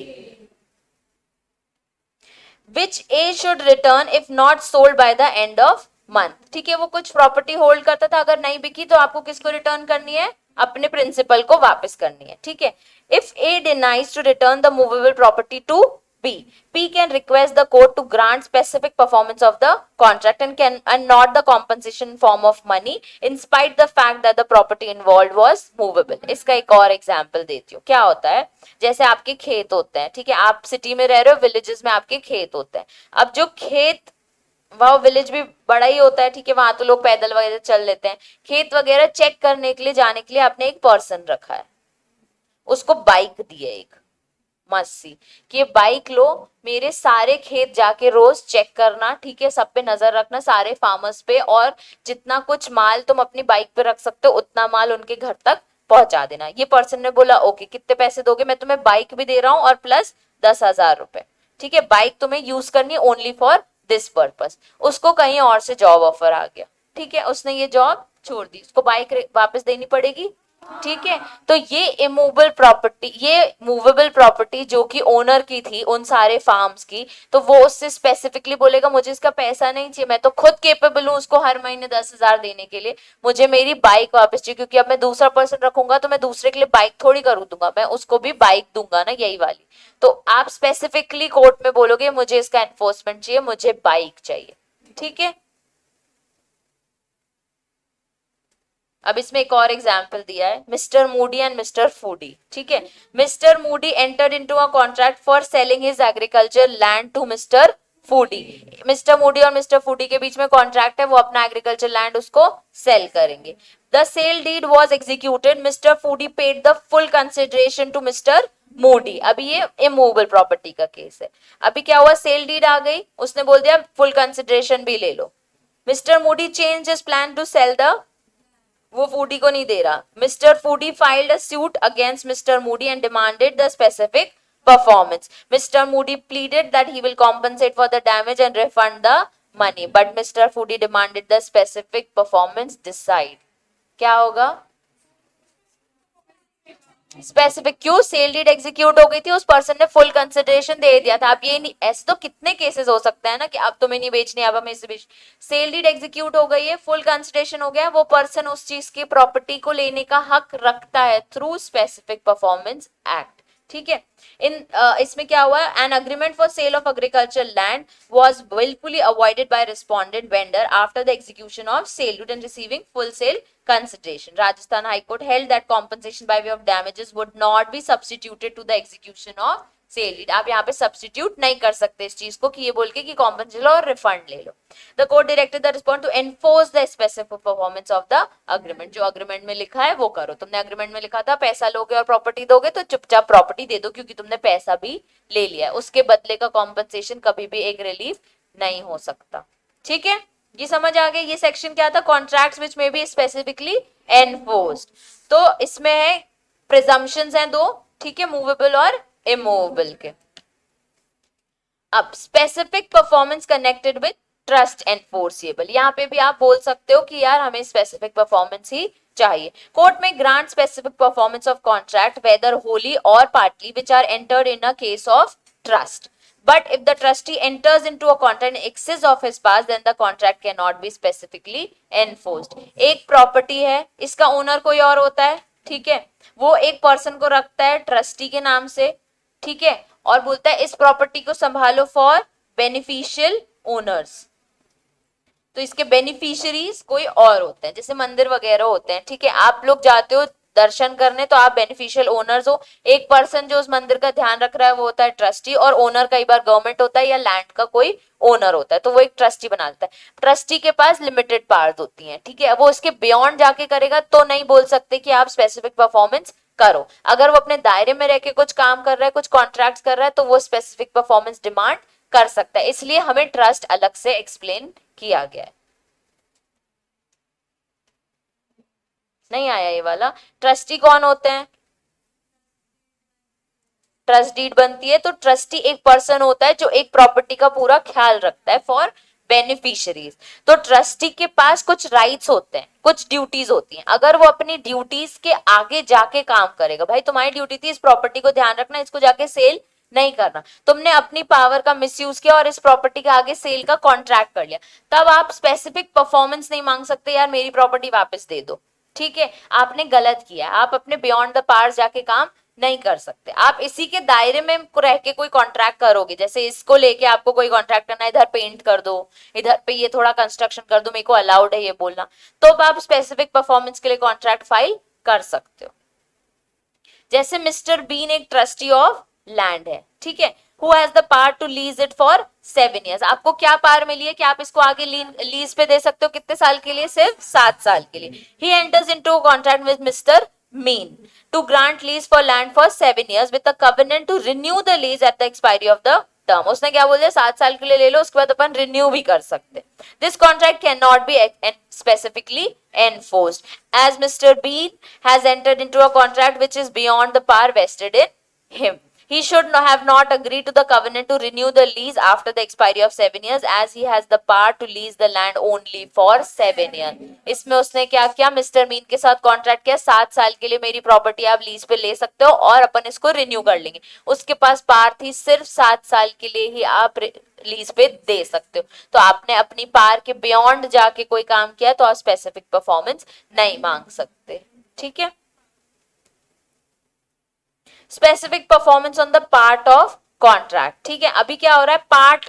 Which A should return if not sold by the end of month. ठीक है, वो कुछ प्रॉपर्टी होल्ड करता था, अगर नहीं बिकी तो आपको किसको रिटर्न करनी है, अपने प्रिंसिपल को वापस करनी है. ठीक है, if A denies to return the movable property to B, P can request the court to grant specific performance of the contract and not the compensation form of money in spite the fact that the property involved was movable. इसका एक और example देती हूँ. क्या होता है, जैसे आपके खेत होते हैं, ठीक है, आप सिटी में रह रहे हो, विलेजेस में आपके खेत होते हैं. अब जो खेत, वह विलेज भी बड़ा ही होता है, ठीक है, वहां तो लोग पैदल वगैरह चल लेते हैं. खेत वगैरह चेक करने के लिए जाने के लिए आपने एक पर्सन रखा है, उसको बाइक दी है एक मस्त सी कि बाइक लो, मेरे सारे खेत जाके रोज चेक करना, ठीक है, सब पे नजर रखना, सारे फार्मर्स पे, और जितना कुछ माल तुम अपनी बाइक पे रख सकते हो उतना माल उनके घर तक पहुंचा देना. ये पर्सन ने बोला ओके, कितने पैसे दोगे, मैं तुम्हें बाइक भी दे रहा हूं और प्लस 10,000 रुपए. ठीक है, बाइक तुम्हें यूज करनी ओनली फॉर दिस पर्पस. उसको कहीं और से जॉब ऑफर आ गया, ठीक है, उसने ये जॉब छोड़ दी, उसको बाइक वापस देनी पड़ेगी. ठीक है, तो ये इमूवेबल प्रॉपर्टी, ये मूवेबल प्रॉपर्टी जो कि ओनर की थी उन सारे फार्म्स की, तो वो उससे स्पेसिफिकली बोलेगा मुझे इसका पैसा नहीं चाहिए, मैं तो खुद केपेबल हूं उसको हर महीने 10,000 देने के लिए, मुझे मेरी बाइक वापस चाहिए, क्योंकि अब मैं दूसरा पर्सन रखूंगा तो मैं दूसरे के लिए बाइक थोड़ी कर दूंगा, मैं उसको भी बाइक दूंगा ना, यही वाली. तो आप स्पेसिफिकली कोर्ट में बोलोगे मुझे इसका एनफोर्समेंट चाहिए, मुझे बाइक चाहिए. ठीक है, अब इसमें एक और एग्जाम्पल दिया है, mister Moody and mister Foody. ठीक है, mister Moody entered into a contract for selling his agriculture land to mister Foody. Mister Moody और मिस्टर फूडी के बीच में कॉन्ट्रैक्ट है, वो अपना एग्रीकल्चर लैंड उसको सेल करेंगे. The sale deed was executed, mister Foody paid the full consideration to mister Moody. अभी ये इमूवेबल प्रॉपर्टी का केस है. अभी क्या हुआ, सेल डीड आ गई, उसने बोल दिया फुल कंसिडरेशन भी ले लो. Mister Moody change his plan to sell the, वो फूडी को नहीं दे रहा. Mister Foody filed a suit against mister Moody and demanded the specific performance. Mister Moody pleaded that he will compensate for the damage and refund the money, but mister Foody demanded the specific performance. Decide क्या होगा, specific. क्यों, sale deed execute हो गई थी, उस person ने full consideration दे दिया था. अब ये नहीं, ऐसे तो कितने केसेस हो सकते हैं ना कि अब तुम्हें नहीं बेचनी, अब हमें इसे बेच. सेल डीड एग्जीक्यूट हो गई है, फुल कंसिडरेशन हो गया, वो पर्सन उस चीज की प्रॉपर्टी को लेने का हक रखता है थ्रू स्पेसिफिक परफॉर्मेंस एक्ट. ठीक है, इसमें क्या हुआ, an agreement for sale of agriculture land was wilfully avoided by respondent vendor after the execution of sale deed and receiving full sale consideration. Rajasthan High Court held that compensation by way of damages would not be substituted to the execution of sale deed. आप यहाँ पे substitute नहीं कर सकते इस चीज को कि ये बोल के कि compensation लो और refund ले लो. The court directed the respondent to enforce the specific performance of the agreement. जो agreement में लिखा है वो करो. तुमने agreement में लिखा था पैसा लोगे और property दोगे, तो चुपचाप property दे दो, क्योंकि तुमने पैसा भी ले लिया है. उसके बदले का compensation कभी भी एक relief नहीं हो सकता. ठीक है, ये समझ आ गया. ये सेक्शन क्या था, कॉन्ट्रैक्ट्स विच में बी स्पेसिफिकली एनफोर्स्ड. तो इसमें है प्रिजम्पशंस हैं दो, ठीक है, मूवेबल और इमूवेबल के. अब specific performance connected with trust enforceable. यहाँ पे भी आप बोल सकते हो कि यार हमें स्पेसिफिक परफॉर्मेंस ही चाहिए. कोर्ट में grant specific performance of contract whether wholly और partly which are entered in a case of trust. But if the trustee enters into a contract in excess of his powers, then the contract cannot be specifically enforced. एक property है, इसका owner कोई और होता है, ठीक है, वो एक पर्सन को रखता है ट्रस्टी के नाम से, ठीक है, और बोलता है इस प्रॉपर्टी को संभालो फॉर बेनिफिशियल ओनर्स। तो इसके बेनिफिशियरीज कोई और होते हैं, जैसे मंदिर वगैरह होते हैं, ठीक है, आप लोग जाते हो दर्शन करने तो आप बेनिफिशियल ओनर्स हो। एक पर्सन जो उस मंदिर का ध्यान रख रहा है वो होता है ट्रस्टी, और ओनर कई बार गवर्नमेंट होता है या लैंड का कोई ओनर होता है, तो वो एक ट्रस्टी बनाता है। ट्रस्टी के पास लिमिटेड पावर्स होती हैं, ठीक है, वो उसके बियॉन्ड जाके करेगा तो नहीं बोल सकते कि आप स्पेसिफिक परफॉर्मेंस करो। अगर वो अपने दायरे में रह के कुछ काम कर रहा है, कुछ कॉन्ट्रैक्ट कर रहा है, तो वो स्पेसिफिक परफॉर्मेंस डिमांड कर सकता है। इसलिए हमें ट्रस्ट अलग से एक्सप्लेन किया गया है। नहीं आया ये वाला? ट्रस्टी कौन होते हैं? ट्रस्ट डीड बनती है तो ट्रस्टी एक पर्सन होता है जो एक प्रॉपर्टी का पूरा ख्याल रखता है फॉर बेनिफिशियरीज। तो ट्रस्टी के पास कुछ राइट्स होते हैं, कुछ ड्यूटीज होती हैं। अगर वो अपनी ड्यूटीज के आगे जाके काम करेगा, भाई तुम्हारी ड्यूटी थी इस प्रॉपर्टी को ध्यान रखना, इसको जाके सेल नहीं करना, तुमने अपनी पावर का मिसयूज किया और इस प्रॉपर्टी के आगे सेल का कॉन्ट्रैक्ट कर लिया, तब आप स्पेसिफिक परफॉर्मेंस नहीं मांग सकते, यार मेरी प्रॉपर्टी वापस दे दो। ठीक है, आपने गलत किया, आप अपने बियॉन्ड द पावर जाके काम नहीं कर सकते। आप इसी के दायरे में रह के कोई कॉन्ट्रैक्ट करोगे, जैसे इसको लेके आपको कोई कॉन्ट्रैक्ट करना है, इधर पेंट कर दो, इधर पे ये थोड़ा कंस्ट्रक्शन कर दो, मेरे को अलाउड है ये बोलना, तो आप स्पेसिफिक परफॉर्मेंस के लिए कॉन्ट्रैक्ट फाइल कर सकते हो। जैसे मिस्टर बीन एक ट्रस्टी ऑफ लैंड है, ठीक है, who has the power to lease it for 7 years। आपको क्या पावर मिली है कि आप इसको आगे लीज पे दे सकते हो, कितने साल के लिए? सिर्फ 7 साल के लिए। He enters into contract with mister Mean to grant lease for land for 7 years with the covenant to renew the lease at the expiry of the term. उसने क्या बोल दिया, 7 साल के लिए ले लो, उसके बाद अपन रिन्यू भी कर सकते। This contract can not B specifically enforced as Mr. Bean has entered into a contract which is beyond the power vested in him. He should have not agreed to the covenant to renew the lease after the expiry of 7 years as he has the power to lease the land only for 7 years. इसमें उसने क्या किया, mister mean के साथ contract किया, 7 साल के लिए मेरी प्रॉपर्टी आप लीज पे ले सकते हो और अपन इसको रिन्यू कर लेंगे। उसके पास पावर थी सिर्फ 7 साल के लिए ही आप लीज पे दे सकते हो। तो आपने अपनी पावर के बियॉन्ड जाके कोई काम किया तो आप स्पेसिफिक परफॉर्मेंस नहीं मांग सकते। ठीक है, specific performance on the part of contract. ठीक है, अभी क्या हो रहा है, पार्ट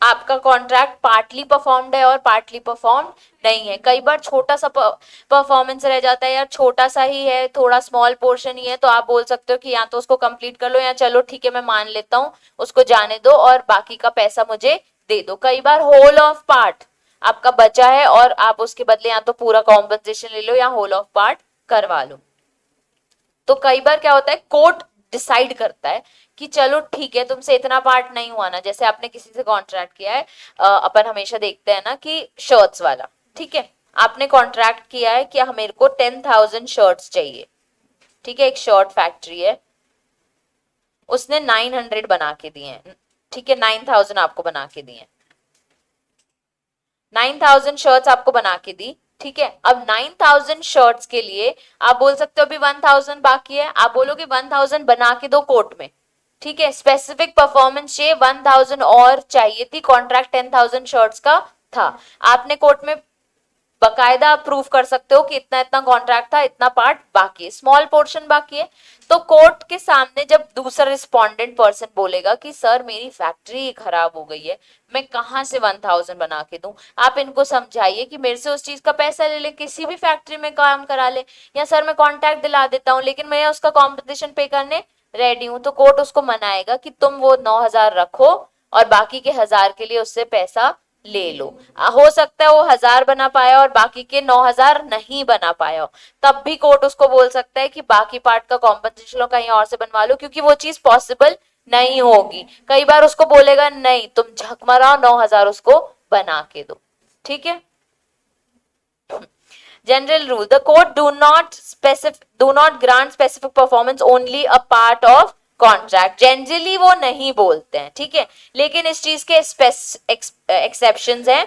आपका कॉन्ट्रैक्ट पार्टली परफॉर्म्ड है और पार्टली परफॉर्म नहीं है। कई बार छोटा सा परफॉर्मेंस रह जाता है, यार छोटा सा ही है, थोड़ा स्मॉल पोर्शन ही है, तो आप बोल सकते हो कि या तो उसको कंप्लीट कर लो या चलो ठीक है मैं मान लेता हूँ, उसको जाने दो और बाकी का पैसा मुझे दे दो। कई बार होल ऑफ पार्ट आपका बचा है और आप उसके बदले या तो पूरा कॉम्पनसेशन ले लो या होल ऑफ पार्ट करवा लो। तो कई बार क्या होता है, कोर्ट डिसाइड करता है कि चलो ठीक है तुमसे इतना पार्ट नहीं हुआ ना, जैसे आपने किसी से कॉन्ट्रैक्ट किया है, अपन हमेशा देखते हैं ना कि शर्ट्स वाला, ठीक है, आपने कॉन्ट्रैक्ट किया है कि मेरे को 10,000 शर्ट्स चाहिए, ठीक है, एक शर्ट फैक्ट्री है, उसने 900 बना के दिए हैं, ठीक है, 9,000 आपको बना के दिए, 9,000 शर्ट्स आपको बना के दी, ठीक है। अब 9,000 शर्ट्स के लिए आप बोल सकते हो अभी 1,000 बाकी है, आप बोलोगे 1,000 बना के दो कोर्ट में, ठीक है, स्पेसिफिक परफॉर्मेंस चाहिए, 1,000 और चाहिए थी, कॉन्ट्रैक्ट 10,000 शर्ट्स का था, आपने कोर्ट में बकायदा आप प्रूव कर सकते हो कि इतना इतना कॉन्ट्रैक्ट था, इतना पार्ट बाकी है, स्मॉल पोर्शन बाकी है। तो कोर्ट के सामने जब दूसरा रिस्पोंडेंट पर्सन बोलेगा कि सर मेरी फैक्ट्री खराब हो गई है, मैं कहां से 1,000 बना के दूं, आप इनको समझाइए कि मेरे से उस चीज का पैसा ले ले, किसी भी फैक्ट्री में काम करा ले, या सर मैं कॉन्ट्रैक्ट दिला देता हूँ लेकिन मैं उसका कॉम्पनसेशन पे करने रेडी हूं। तो कोर्ट उसको मनाएगा कि तुम वो 9,000 रखो और बाकी के 1,000 के लिए उससे पैसा ले लो। हो सकता है वो 1,000 बना पाया और बाकी के 9,000 नहीं बना पाया, तब भी कोर्ट उसको बोल सकता है कि बाकी पार्ट का कॉम्पनसेशन कहीं और से बनवा लो, क्योंकि वो चीज पॉसिबल नहीं होगी। कई बार उसको बोलेगा नहीं तुम झक मराओ, 9,000 उसको बना के दो। ठीक है, general rule, the court do not grant specific performance only a part of contract, generally वो नहीं बोलते हैं, ठीक है, लेकिन इस चीज के एक्सेप्शंस हैं।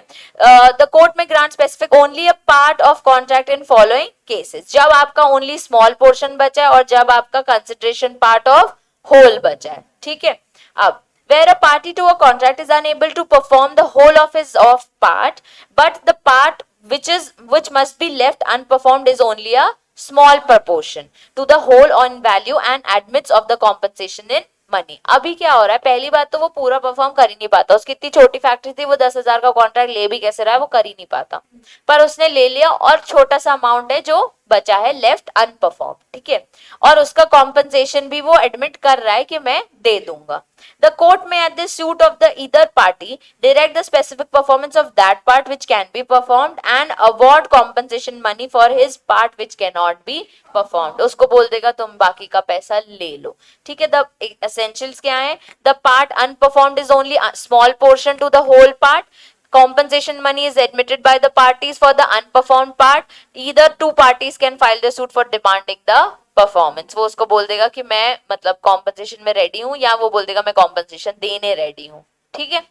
द कोर्ट में grant specific only a part of contract in following cases, जब आपका ओनली स्मॉल पोर्शन बचा है और जब आपका कंसिडरेशन पार्ट ऑफ होल बचा है। ठीक है, अब where a party to a contract is unable to perform the whole of his of part, but the part which must be left unperformed is only a small proportion to the whole on value and admits of the compensation in money. अभी क्या हो रहा है, पहली बात तो वो पूरा परफॉर्म कर ही नहीं पाता, उसकी इतनी छोटी फैक्ट्री थी, वो 10,000 का कॉन्ट्रैक्ट ले भी कैसे रहा है, वो कर ही नहीं पाता, पर उसने ले लिया और छोटा सा अमाउंट है जो बचा है लेफ्ट अनपरफॉर्म, ठीक है, और उसका कॉम्पनसेशन भी वो एडमिट कर रहा है कि मैं दे दूंगा। The court may at the suit of the either party direct the specific performance of that part which can be performed and award compensation money for his part which cannot be performed। उसको बोल देगा तुम बाकी का पैसा ले लो, ठीक है। The essentials क्या है, the part unperformed is only a small portion to the whole part, compensation money is admitted by the parties for the unperformed part, either two parties can file the suit for demanding the performance. वो उसको बोल देगा कि मैं मतलब compensation में ready हूं, या वो बोल देगा मैं कॉम्पनसेशन देने रेडी हूं, ठीक है।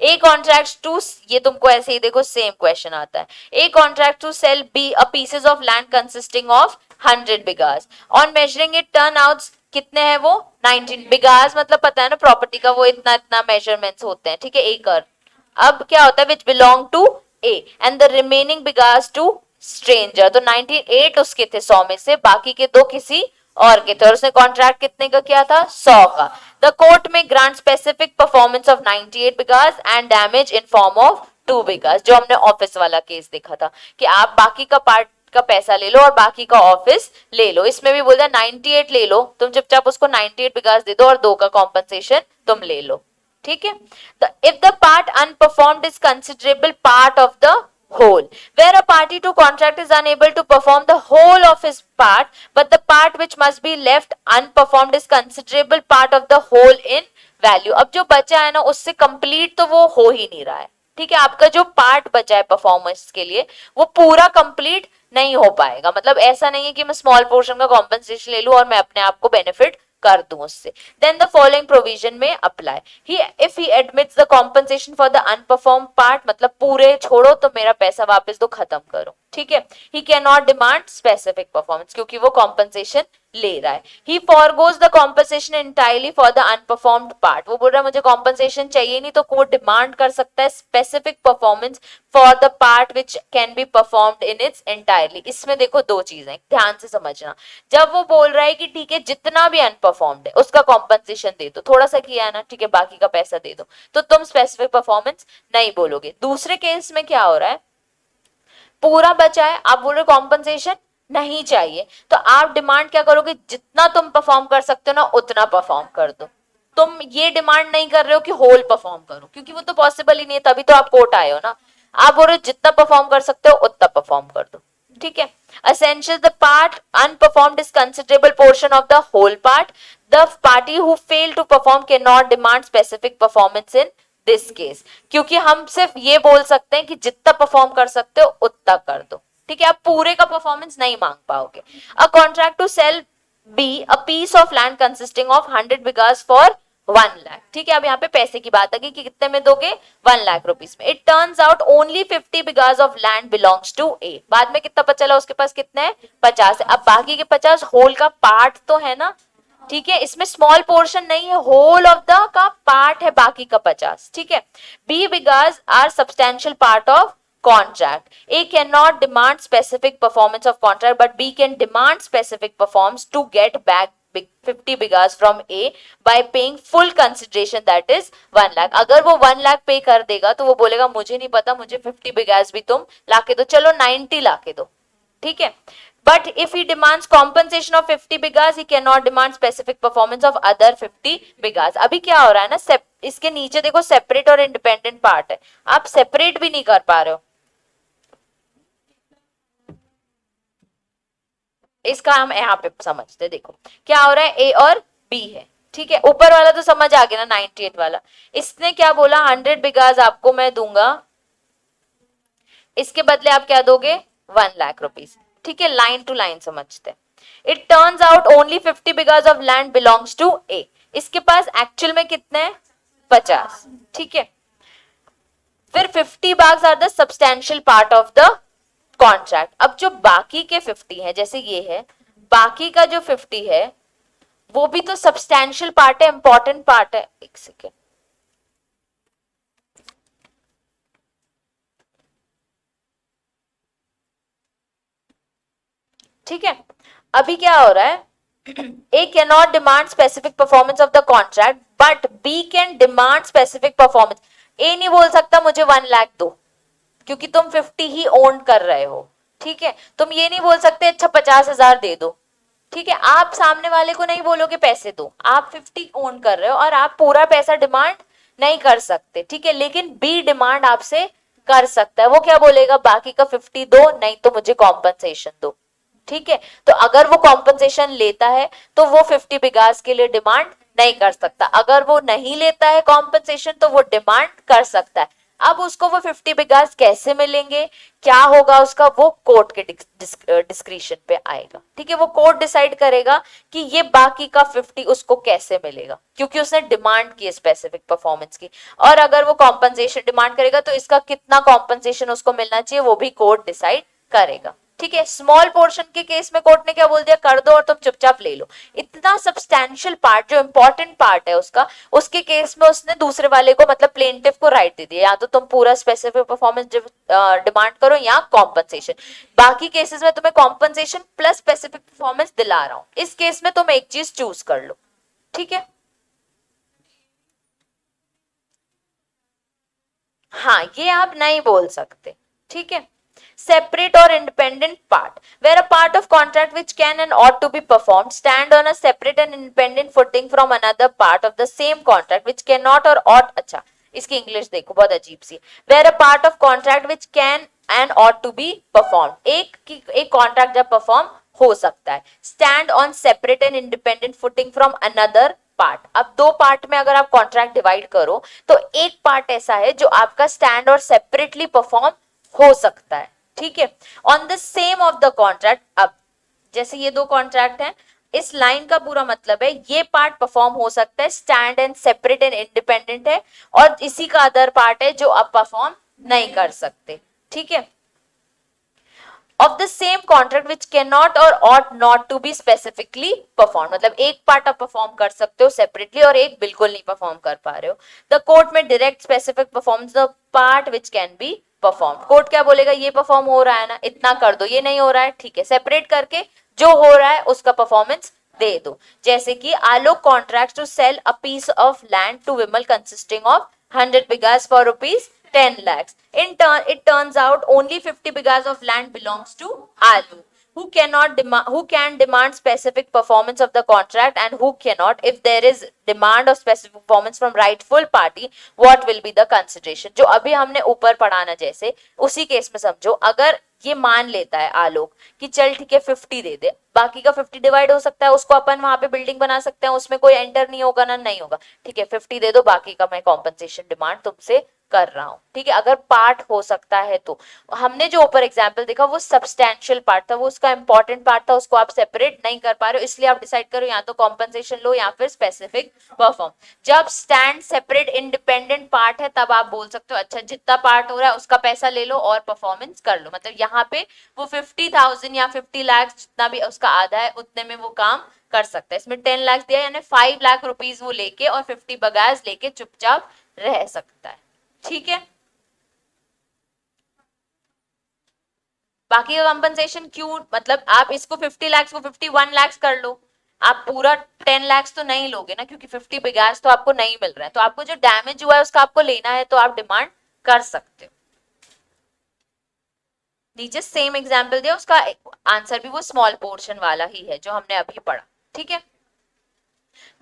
ए कॉन्ट्रैक्ट टू, ये तुमको ऐसे ही देखो सेम क्वेश्चन आता है, A contract to sell B a pieces of land consisting of 100 bighas on measuring it turn out, कितने हैं वो 19 बिगास, मतलब पता है ना प्रॉपर्टी का वो इतना इतना मेजरमेंट्स होते हैं, ठीक है, एकड़। अब क्या होता है, which belong to A and the remaining bighas to stranger, तो 98 उसके थे 100 में से, बाकी के दो किसी और के थे, और उसने कॉन्ट्रैक्ट कितने का किया था, 100 का। द कोर्ट में grant specific performance of 98 बिगास and damage in form of 2 बिगास, जो हमने ऑफिस वाला केस देखा था कि आप बाकी का पार्ट का पैसा ले लो और बाकी का ऑफिस ले लो, इसमें भी बोलता है 98 ले लो, तुम चुपचाप उसको 98 बिगास दे दो और 2 का कॉम्पनसेशन तुम ले लो, ठीक है। If the part unperformed is considerable part of the whole, where a party to contract is unable to perform the whole of his part but the part which must be left unperformed is considerable part of the whole in value। अब जो बचा है ना उससे complete तो वो हो ही नहीं रहा है, ठीक है, आपका जो पार्ट बचा है परफॉर्मेंस के लिए वो पूरा कंप्लीट नहीं हो पाएगा, मतलब ऐसा नहीं है कि मैं स्मॉल पोर्शन का कॉम्पनसेशन ले लूं और मैं अपने आप को बेनिफिट कर दूं उससे। देन द फॉलोइंग प्रोविजन में apply, he if he admits the compensation for the unperform part, मतलब पूरे छोड़ो तो मेरा पैसा वापस दो, खत्म करो, ठीक है। He can not demand specific performance, क्योंकि वो कॉम्पनसेशन ले रहा है। He forgoes the compensation entirely for the unperformed part, वो बोल रहा है मुझे कॉम्पनसेशन चाहिए नहीं, तो कोर्ट डिमांड कर सकता है specific performance for the part which can be performed in its entirely. इसमें देखो दो चीजें ध्यान से समझना, जब वो बोल रहा है कि ठीक है जितना भी अनपरफॉर्म्ड है उसका कॉम्पनसेशन दे दो, थोड़ा सा किया है ना, ठीक है, बाकी का पैसा दे दो, तो तुम स्पेसिफिक परफॉर्मेंस नहीं बोलोगे। दूसरे केस में क्या हो रहा है, पूरा बचा है, आप बोल रहे कॉम्पनसेशन नहीं चाहिए, तो आप डिमांड क्या करोगे, जितना तुम परफॉर्म कर सकते हो ना उतना परफॉर्म कर दो। तुम ये डिमांड नहीं कर रहे हो कि होल परफॉर्म करो, क्योंकि वो तो पॉसिबल ही नहीं है, तभी तो आप कोर्ट आए हो ना। आप बोल रहे हो जितना परफॉर्म कर सकते हो उतना परफॉर्म कर दो, ठीक है। Essential, the part unperformed is considerable portion of the whole part. The party who fail to perform cannot demand specific performance in this case, क्योंकि हम सिर्फ ये बोल सकते हैं कि जितना परफॉर्म कर सकते हो उतना कर दो, ठीक है, आप पूरे का परफॉर्मेंस नहीं मांग पाओगे। A contract to sell B a piece of land consisting of 100 bighas for 1 lakh, ठीक है, अब यहाँ पे पैसे की बात आ गई कि कितने में दोगे, 1 लाख रुपीस में। It turns out only 50 bighas of land belongs to A, बाद में कितना बचा उसके पास, कितने है 50 है, अब बाकी के 50 होल का पार्ट तो है ना, ठीक है, इसमें स्मॉल पोर्शन नहीं है, होल ऑफ द का पार्ट है बाकी का 50, ठीक है। B bighas are substantial part of contract. A cannot demand specific performance of contract, but B can demand specific performance to get back 50 bigas from A by paying full consideration, that is 1 lakh। अगर वो 1 लाख पे कर देगा तो वो बोलेगा मुझे नहीं पता, मुझे 50 बिगास भी तुम लाके दो, चलो 90 लाके दो, ठीक है। But if he demands compensation of 50 bigas, he cannot demand specific performance of other 50 bigas। अभी क्या हो रहा है ना, इसके नीचे देखो सेपरेट और इंडिपेंडेंट पार्ट है, आप सेपरेट भी नहीं कर पा रहे हो, इसका हम यहाँ पे समझते, देखो क्या हो रहा है, ए और बी है, ठीक है, ऊपर वाला तो समझ आ गया ना 98 वाला। इसने क्या बोला, 100 बिगास आपको मैं दूंगा, इसके बदले आप क्या दोगे, 1 लाख रुपीस, ठीक है, लाइन टू लाइन समझते। It turns out only 50 bighas of land belongs to A, इसके पास एक्चुअल में कितने हैं 50, ठीक है। फिर 50 bighas are the substantial part of the contract. अब जो बाकी के 50 हैं, जैसे ये है, बाकी का जो 50 है वो भी तो सब्सटेंशियल पार्ट है, इंपॉर्टेंट पार्ट है। एक सेकेंड, ठीक है, अभी क्या हो रहा है, A cannot demand specific performance of the contract, but B can demand specific performance. A नहीं बोल सकता मुझे 1 लाख दो, क्योंकि तुम 50 ही ओन कर रहे हो, ठीक है। तुम ये नहीं बोल सकते अच्छा 50,000 दे दो, ठीक है। आप सामने वाले को नहीं बोलोगे पैसे दो, आप 50 ओन कर रहे हो और आप पूरा पैसा डिमांड नहीं कर सकते, ठीक है। लेकिन बी डिमांड आपसे कर सकता है, वो क्या बोलेगा, बाकी का 50 दो, नहीं तो मुझे कॉम्पनसेशन दो, ठीक है। तो अगर वो कॉम्पनसेशन लेता है तो वो 50 बिगास के लिए डिमांड नहीं कर सकता, अगर वो नहीं लेता है कॉम्पनसेशन तो वो डिमांड कर सकता है। अब उसको वो 50 बिगास कैसे मिलेंगे, क्या होगा उसका, वो कोर्ट के डिस्क्रिशन पे आएगा, ठीक है। वो कोर्ट डिसाइड करेगा कि ये बाकी का 50 उसको कैसे मिलेगा, क्योंकि उसने डिमांड की स्पेसिफिक परफॉर्मेंस की। और अगर वो कॉम्पनसेशन डिमांड करेगा तो इसका कितना कॉम्पनसेशन उसको मिलना चाहिए वो भी कोर्ट डिसाइड करेगा, ठीक है। स्मॉल पोर्शन के केस में कोर्ट ने क्या बोल दिया, कर दो और तुम चुपचाप ले लो। इतना सब्सटैंशियल पार्ट जो इंपॉर्टेंट पार्ट है उसका, उसके केस में उसने दूसरे वाले को मतलब प्लेंटिफ को राइट दे दिया, या तो तुम पूरा स्पेसिफिक परफॉर्मेंस डिमांड करो या कॉम्पनसेशन। बाकी केसेस में तुम्हें कॉम्पनसेशन प्लस स्पेसिफिक परफॉर्मेंस दिला रहा हूं, इस केस में तुम एक चीज चूज कर लो, ठीक है। हाँ, ये आप नहीं बोल सकते, ठीक है। Separate or independent part, where a part of contract which can and ought to be performed stand on a separate and independent footing from another part of the same contract which cannot or ought, अच्छा इसकी English देखो बहुत अजीब सी, where a part of contract which can and ought to be performed, एक contract जब perform हो सकता है, stand on separate and independent footing from another part. अब दो पार्ट में अगर आप कॉन्ट्रैक्ट डिवाइड करो तो एक पार्ट ऐसा है जो आपका स्टैंड और सेपरेटली परफॉर्म हो सकता है, ठीक है, on the same of the contract. अब जैसे ये दो कॉन्ट्रैक्ट हैं, इस लाइन का पूरा मतलब है ये पार्ट परफॉर्म हो सकता है, stand and separate and independent है, और इसी का अदर पार्ट है जो आप परफॉर्म नहीं कर सकते, ठीक है। Of the same contract which can not और ought not to be specifically perform, मतलब एक पार्ट आप परफॉर्म कर सकते हो सेपरेटली और एक बिल्कुल नहीं परफॉर्म कर पा रहे हो। द कोर्ट में direct specific performance the part which can be perform. Court क्या बोलेगा, ये परफॉर्म हो रहा है ना, इतना कर दो, ये नहीं हो रहा है, ठीक है, सेपरेट करके जो हो रहा है उसका परफॉर्मेंस दे दो। जैसे कि Alok contract to sell a piece of land to Vimal consisting of 100 bighas for rupees 10 lakhs. In turn, it turns out only 50 bighas of land belongs to Alu, who can demand specific performance of the contract and who cannot. If there is demand of specific performance from rightful party, what will be the consideration? जो अभी हमने ऊपर पढ़ाना जैसे उसी case में समझो, अगर ये मान लेता है आलोक कि चल ठीक है 50 दे दे, बाकी का 50 डिवाइड हो सकता है, उसको अपन वहां पे बिल्डिंग बना सकते हैं, उसमें कोई एंटर नहीं होगा ना, नहीं होगा, ठीक है 50 दे दो, बाकी का मैं कॉम्पनसेशन डिमांड तुमसे कर रहा हूं, ठीक है। अगर पार्ट हो सकता है तो हमने जो ऊपर एग्जांपल देखा वो सब्सटैंशियल पार्ट था, वो उसका इंपॉर्टेंट पार्ट था, उसको आप सेपरेट नहीं कर पा रहे हो, इसलिए आप डिसाइड करो या तो कॉम्पनसेशन लो या फिर स्पेसिफिक परफॉर्म। जब स्टैंड सेपरेट इंडिपेंडेंट पार्ट है तब आप बोल सकते हो अच्छा जितना पार्ट हो रहा है उसका पैसा ले लो और परफॉर्मेंस कर लो, मतलब यहाँ पे वो 50,000 या 50 लाख जितना भी उसका आधा है उतने में वो काम कर सकता है। इसमें 10 लाख दिया यानी 5 लाख रुपीज वो लेके और 50 बगास लेके चुपचाप रह सकता है, ठीक है। बाकी का कंपनसेशन क्यों, मतलब आप इसको 50 लाख को 51 लाख कर लो, आप पूरा 10 लाख तो नहीं लोगे ना, क्योंकि 50 बिगास तो आपको नहीं मिल रहा है, तो आपको जो डैमेज हुआ है उसका आपको लेना है तो आप डिमांड कर सकते हो। नीचे सेम एग्जांपल दिया, उसका आंसर भी वो स्मॉल पोर्शन वाला ही है जो हमने अभी पढ़ा, ठीक है।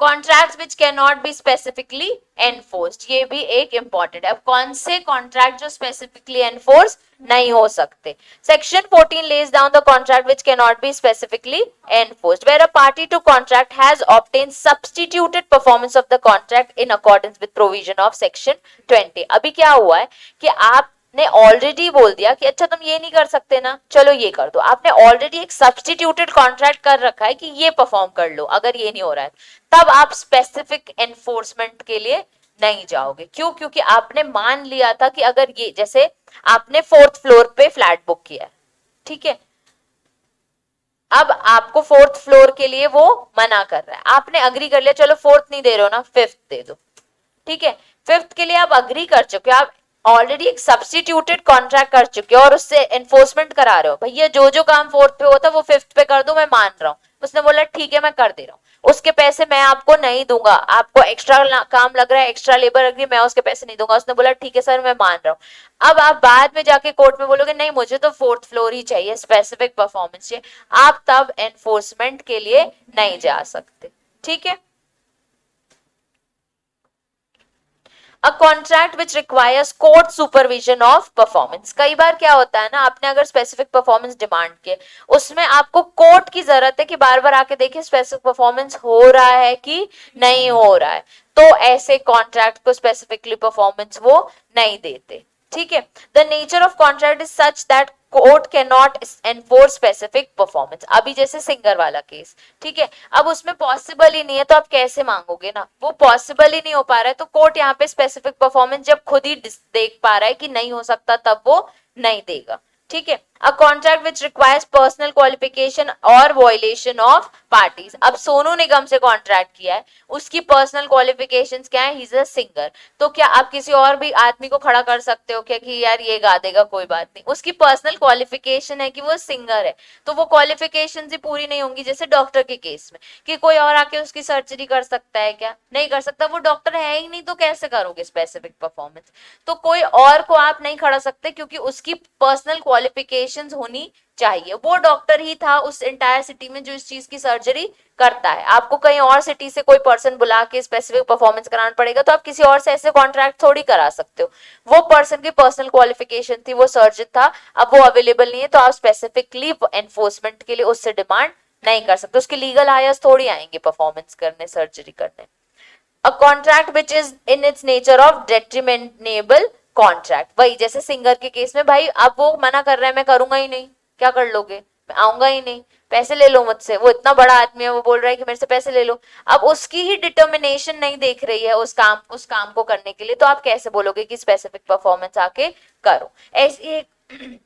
Contract which can not be specifically enforced, ये भी एक इंपॉर्टेंट है। अब कौन से कॉन्ट्रैक्ट जो स्पेसिफिकली एनफोर्स नहीं हो सकते, section 14 lays down the contract which cannot be specifically enforced, where a party to contract has obtained substituted performance of the contract in accordance with provision of section 20। अभी क्या हुआ है कि आप ने ऑलरेडी बोल दिया कि अच्छा तुम ये नहीं कर सकते ना, चलो ये कर दो, आपने ऑलरेडी एक सब्सटीट्यूटेड कॉन्ट्रैक्ट कर रखा है कि ये परफॉर्म कर लो, अगर ये नहीं हो रहा है तब आप स्पेसिफिक एनफोर्समेंट के लिए नहीं जाओगे। क्यों, क्योंकि आपने मान लिया था कि अगर ये, जैसे आपने 4th फ्लोर पे फ्लैट बुक किया, ठीक है, अब आपको 4th फ्लोर के लिए वो मना कर रहा है, आपने अग्री कर लिया चलो 4th नहीं दे रहे हो ना 5th दे दो, ठीक है, 5th के लिए आप अग्री कर चुके हो, आप ऑलरेडी एक सब्स्टिट्यूटेड कॉन्ट्रैक्ट कर चुके हो और उससे एनफोर्समेंट करा रहे हो, भैया जो जो काम फोर्थ पे होता है वो फिफ्थ पे कर दो, मैं मान रहा हूँ। उसने बोला ठीक है मैं कर दे रहा हूँ, उसके पैसे मैं आपको नहीं दूंगा, आपको एक्स्ट्रा काम लग रहा है, एक्स्ट्रा लेबर लग रही है, मैं उसके पैसे नहीं दूंगा। उसने बोला ठीक है सर मैं मान रहा हूँ। अब आप बाद में जाके कोर्ट में बोलोगे नहीं मुझे तो फोर्थ फ्लोर ही चाहिए, स्पेसिफिक परफॉर्मेंस चाहिए, आप तब एनफोर्समेंट के लिए नहीं जा सकते। ठीक है। अ contract which requires court supervision of performance. कई बार क्या होता है ना, आपने अगर स्पेसिफिक परफॉर्मेंस डिमांड किए, उसमें आपको कोर्ट की जरूरत है कि बार बार आके देखिए स्पेसिफिक परफॉर्मेंस हो रहा है कि नहीं हो रहा है, तो ऐसे कॉन्ट्रैक्ट को स्पेसिफिकली परफॉर्मेंस वो नहीं देते। ठीक है। The nature of contract is such that court can not enforce specific performance. अभी जैसे सिंगर वाला केस, ठीक है, अब उसमें पॉसिबल ही नहीं है तो आप कैसे मांगोगे ना, वो पॉसिबल ही नहीं हो पा रहा है, तो कोर्ट यहाँ पे स्पेसिफिक परफॉर्मेंस जब खुद ही देख पा रहा है कि नहीं हो सकता तब वो नहीं देगा। ठीक है। अ contract which requires personal qualification और वॉयलेशन ऑफ पार्टीज। अब सोनू निगम से कॉन्ट्रैक्ट किया है, उसकी पर्सनल क्वालिफिकेशंस क्या है, ही इज अ सिंगर, तो क्या आप किसी और भी आदमी को खड़ा कर सकते हो क्या कि यार ये गा देगा, कोई बात नहीं, उसकी पर्सनल क्वालिफिकेशन है कि वो सिंगर है, तो वो क्वालिफिकेशन ही पूरी नहीं होंगी। जैसे डॉक्टर के केस में कि कोई और आके उसकी सर्जरी कर सकता है क्या, नहीं कर सकता, वो डॉक्टर है ही नहीं, तो कैसे करोगे स्पेसिफिक परफॉर्मेंस। तो कोई और को आप नहीं खड़ा सकते क्योंकि उसकी पर्सनल क्वालिफिकेशंस होनी चाहिए, वो डॉक्टर ही था उस एंटायर सिटी में जो इस चीज की सर्जरी करता है। आपको कहीं और सिटी से कोई पर्सन बुला के स्पेसिफिक परफॉर्मेंस कराना पड़ेगा, तो आप किसी और से ऐसे कॉन्ट्रैक्ट थोड़ी करा सकते हो। वो पर्सन की पर्सनल क्वालिफिकेशन थी, वो सर्जन था, अब वो अवेलेबल नहीं है, तो आप स्पेसिफिकली एनफोर्समेंट के लिए उससे डिमांड नहीं कर सकते। उसके लीगल हायर्स थोड़ी आएंगे परफॉर्मेंस करने, सर्जरी करने। A contract which is in its nature of determinable contract. वही जैसे सिंगर के केस में, भाई अब वो मना कर रहा है मैं करूंगा ही नहीं, क्या कर लोगे, मैं आऊंगा ही नहीं, पैसे ले लो मुझसे, वो इतना बड़ा आदमी है, वो बोल रहा है कि मेरे से पैसे ले लो। अब उसकी ही डिटर्मिनेशन नहीं देख रही है उस काम को करने के लिए, तो आप कैसे बोलोगे कि स्पेसिफिक परफॉर्मेंस आके करो। ऐसी एक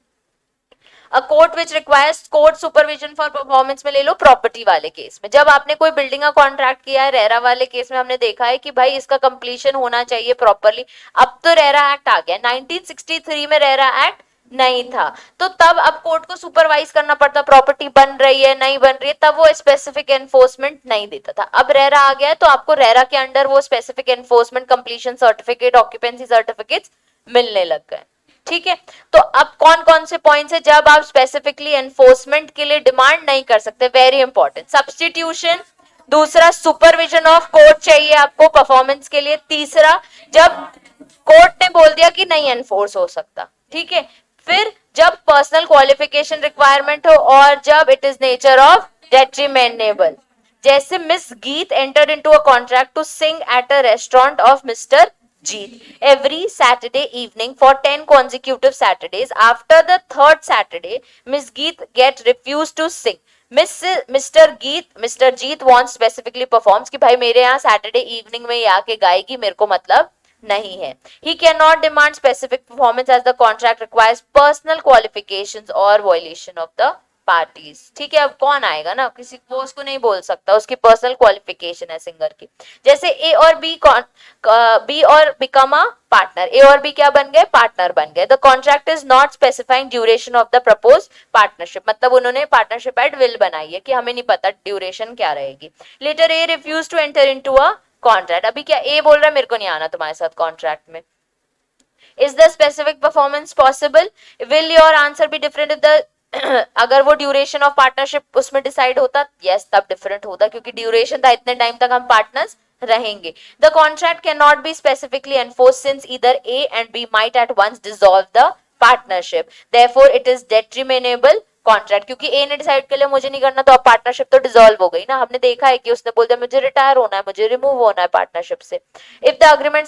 a court which requires court supervision for performance में ले लो प्रॉपर्टी वाले केस में, जब आपने कोई बिल्डिंग का कॉन्ट्रैक्ट किया है, रेरा वाले केस में हमने देखा है कि भाई इसका कंप्लीशन होना चाहिए प्रॉपरली। अब तो रेरा एक्ट आ गया, 1963 में रेरा एक्ट नहीं था, तो तब अब कोर्ट को सुपरवाइज करना पड़ता, प्रॉपर्टी बन रही है नहीं बन रही है, तब वो स्पेसिफिक एनफोर्समेंट नहीं देता था। अब रेरा आ गया है तो आपको रेरा के अंडर वो specific enforcement, completion certificate, occupancy certificates मिलने लग गए। ठीक है। तो अब कौन कौन से पॉइंट्स है जब आप स्पेसिफिकली एनफोर्समेंट के लिए डिमांड नहीं कर सकते, वेरी इंपॉर्टेंट, सब्सटीट्यूशन, दूसरा सुपरविजन ऑफ कोर्ट चाहिए आपको परफॉर्मेंस के लिए, तीसरा जब कोर्ट ने बोल दिया कि नहीं एनफोर्स हो सकता, ठीक है, फिर जब पर्सनल क्वालिफिकेशन रिक्वायरमेंट हो, और जब it is nature of detrimental. जैसे miss Geet entered into a contract to sing at a restaurant of mister Jeet every Saturday evening for 10 consecutive Saturdays. After the third Saturday, Miss Geet get refused to sing. Mr. Jeet wants specifically performs कि भाई मेरे यहाँ Saturday evening में आके गाएगी, मेरे को मतलब नहीं है। He cannot demand specific performance as the contract requires personal qualifications or violation of the parties. ठीक है। अब कौन आएगा ना, किसी को उसको नहीं बोल सकता, उसकी पर्सनल क्वालिफिकेशन है सिंगर की। जैसे ए और बी और बिकम अ पार्टनर, ए और बी क्या बन गए, पार्टनर बन गए। The contract is not specifying duration of the propose partnership, मतलब उन्होंने पार्टनरशिप एट विल बनाई है कि हमें नहीं पता ड्यूरेशन क्या रहेगी। Later A refuse to enter into a contract, अभी क्या ए बोल रहा है मेरे को नहीं आना तुम्हारे साथ कॉन्ट्रैक्ट में। Is the specific performance possible, will your answer be different if the अगर वो ड्यूरेशन ऑफ पार्टनरशिप उसमें डिसाइड होता, यस तब डिफरेंट होता, क्योंकि ड्यूरेशन था इतने टाइम तक हम पार्टनर्स रहेंगे। The contract can not be specifically enforce since either A and B might at once dissolve the partnership, therefore it is determinable contract, क्योंकि ए ने डिसाइड कर लिया मुझे नहीं करना, तो अब पार्टनरशिप तो डिसॉल्व हो गई ना। हमने देखा है कि उसने बोल दिया मुझे रिटायर होना है, मुझे रिमूव होना है पार्टनरशिप से। If the agreement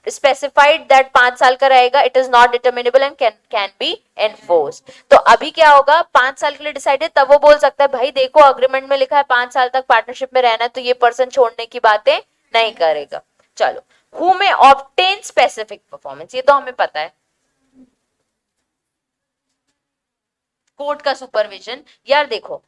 specified that 5 साल का रहेगा, it is not determinable and can be enforce. तो अभी क्या होगा, 5 साल के लिए डिसाइडेड, तब वो बोल सकता है भाई देखो अग्रीमेंट में लिखा है 5 साल तक पार्टनरशिप में रहना है, तो ये पर्सन छोड़ने की बातें नहीं करेगा। चलो, हु में ऑब्टेन स्पेसिफिक परफॉर्मेंस, ये तो हमें पता है, कोर्ट का सुपरविजन। यार देखो,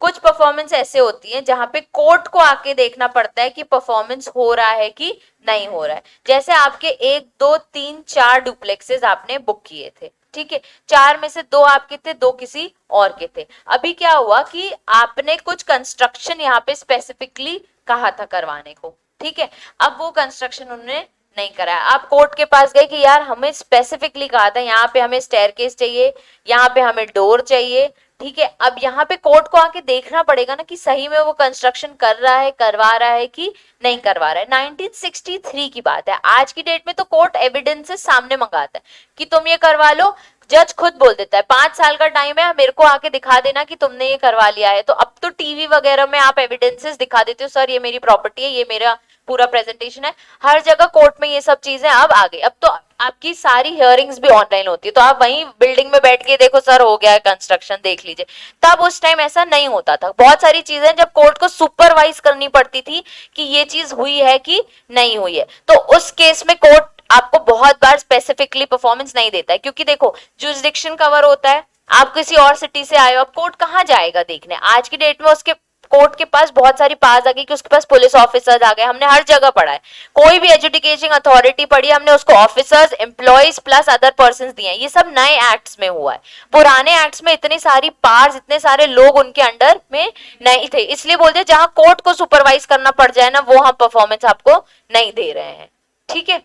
कुछ परफॉर्मेंस ऐसे होती है जहां पे कोर्ट को आके देखना पड़ता है कि परफॉर्मेंस हो रहा है कि नहीं हो रहा है। जैसे आपके 1 2 3 4 डुप्लेक्सेस आपने बुक किए थे, ठीक है, 4 में से 2 आपके थे, 2 किसी और के थे। अभी क्या हुआ कि आपने कुछ कंस्ट्रक्शन यहाँ पे स्पेसिफिकली कहा था करवाने को, ठीक है, अब वो कंस्ट्रक्शन उन्होंने नहीं कराया। आप कोर्ट के पास गए कि यार हमें स्पेसिफिकली कहा था यहाँ पे हमें स्टेयरकेस चाहिए, यहाँ पे हमें डोर चाहिए, ठीक है। अब यहाँ पे कोर्ट को आके देखना पड़ेगा ना कि सही में वो कंस्ट्रक्शन कर रहा है, करवा रहा है कि नहीं करवा रहा है। 1963 की बात है, आज की डेट में तो कोर्ट एविडेंसेस सामने मंगाता है कि तुम ये करवा लो। जज खुद बोल देता है 5 साल का टाइम है, मेरे को आके दिखा देना कि तुमने ये करवा लिया है। तो अब तो टीवी वगैरह में आप एविडेंसेस दिखा देते हो, सर ये मेरी प्रॉपर्टी है, ये मेरा पूरा प्रेजेंटेशन है। हर जगह कोर्ट में ये सब चीजें अब आ गई। अब तो आपकी सारी हियरिंग्स भी ऑनलाइन होती है, तो आप वहीं बिल्डिंग में बैठ के देखो सर हो गया है कंस्ट्रक्शन, देख लीजिए। तब उस टाइम ऐसा नहीं होता था। बहुत सारी चीजें जब कोर्ट को सुपरवाइज करनी पड़ती थी कि ये चीज हुई है कि नहीं हुई है, तो उस केस में कोर्ट आपको बहुत बार स्पेसिफिकली परफॉर्मेंस नहीं देता है, क्योंकि देखो जुरिसडिक्शन कवर होता है। आप किसी और सिटी से आए हो, अब कोर्ट कहाँ जाएगा देखने। आज की डेट में उसके कोर्ट के पास बहुत सारी पास आ गई कि उसके पास पुलिस ऑफिसर्स आ गए। हमने हर जगह पढ़ा है, कोई भी एजुकेटिंग अथॉरिटी पढ़ी, हमने उसको officers, employees plus other persons दिए हैं। ये सब नए एक्ट्स में हुआ है। पुराने एक्ट्स में इतनी सारी पार्स, इतने सारे लोग उनके अंडर में नहीं थे, इसलिए बोलते हैं जहां कोर्ट को सुपरवाइज करना पड़ जाए ना, वो हम परफॉर्मेंस आपको नहीं दे रहे हैं, ठीक है।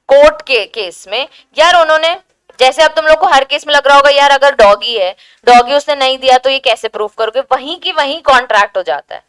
कोर्ट के केस में यार उन्होंने, जैसे अब तुम लोग को हर केस में लग रहा होगा यार अगर डॉगी है, डॉगी उसने नहीं दिया तो ये कैसे प्रूफ करोगे, वहीं की वहीं कॉन्ट्रैक्ट हो जाता है।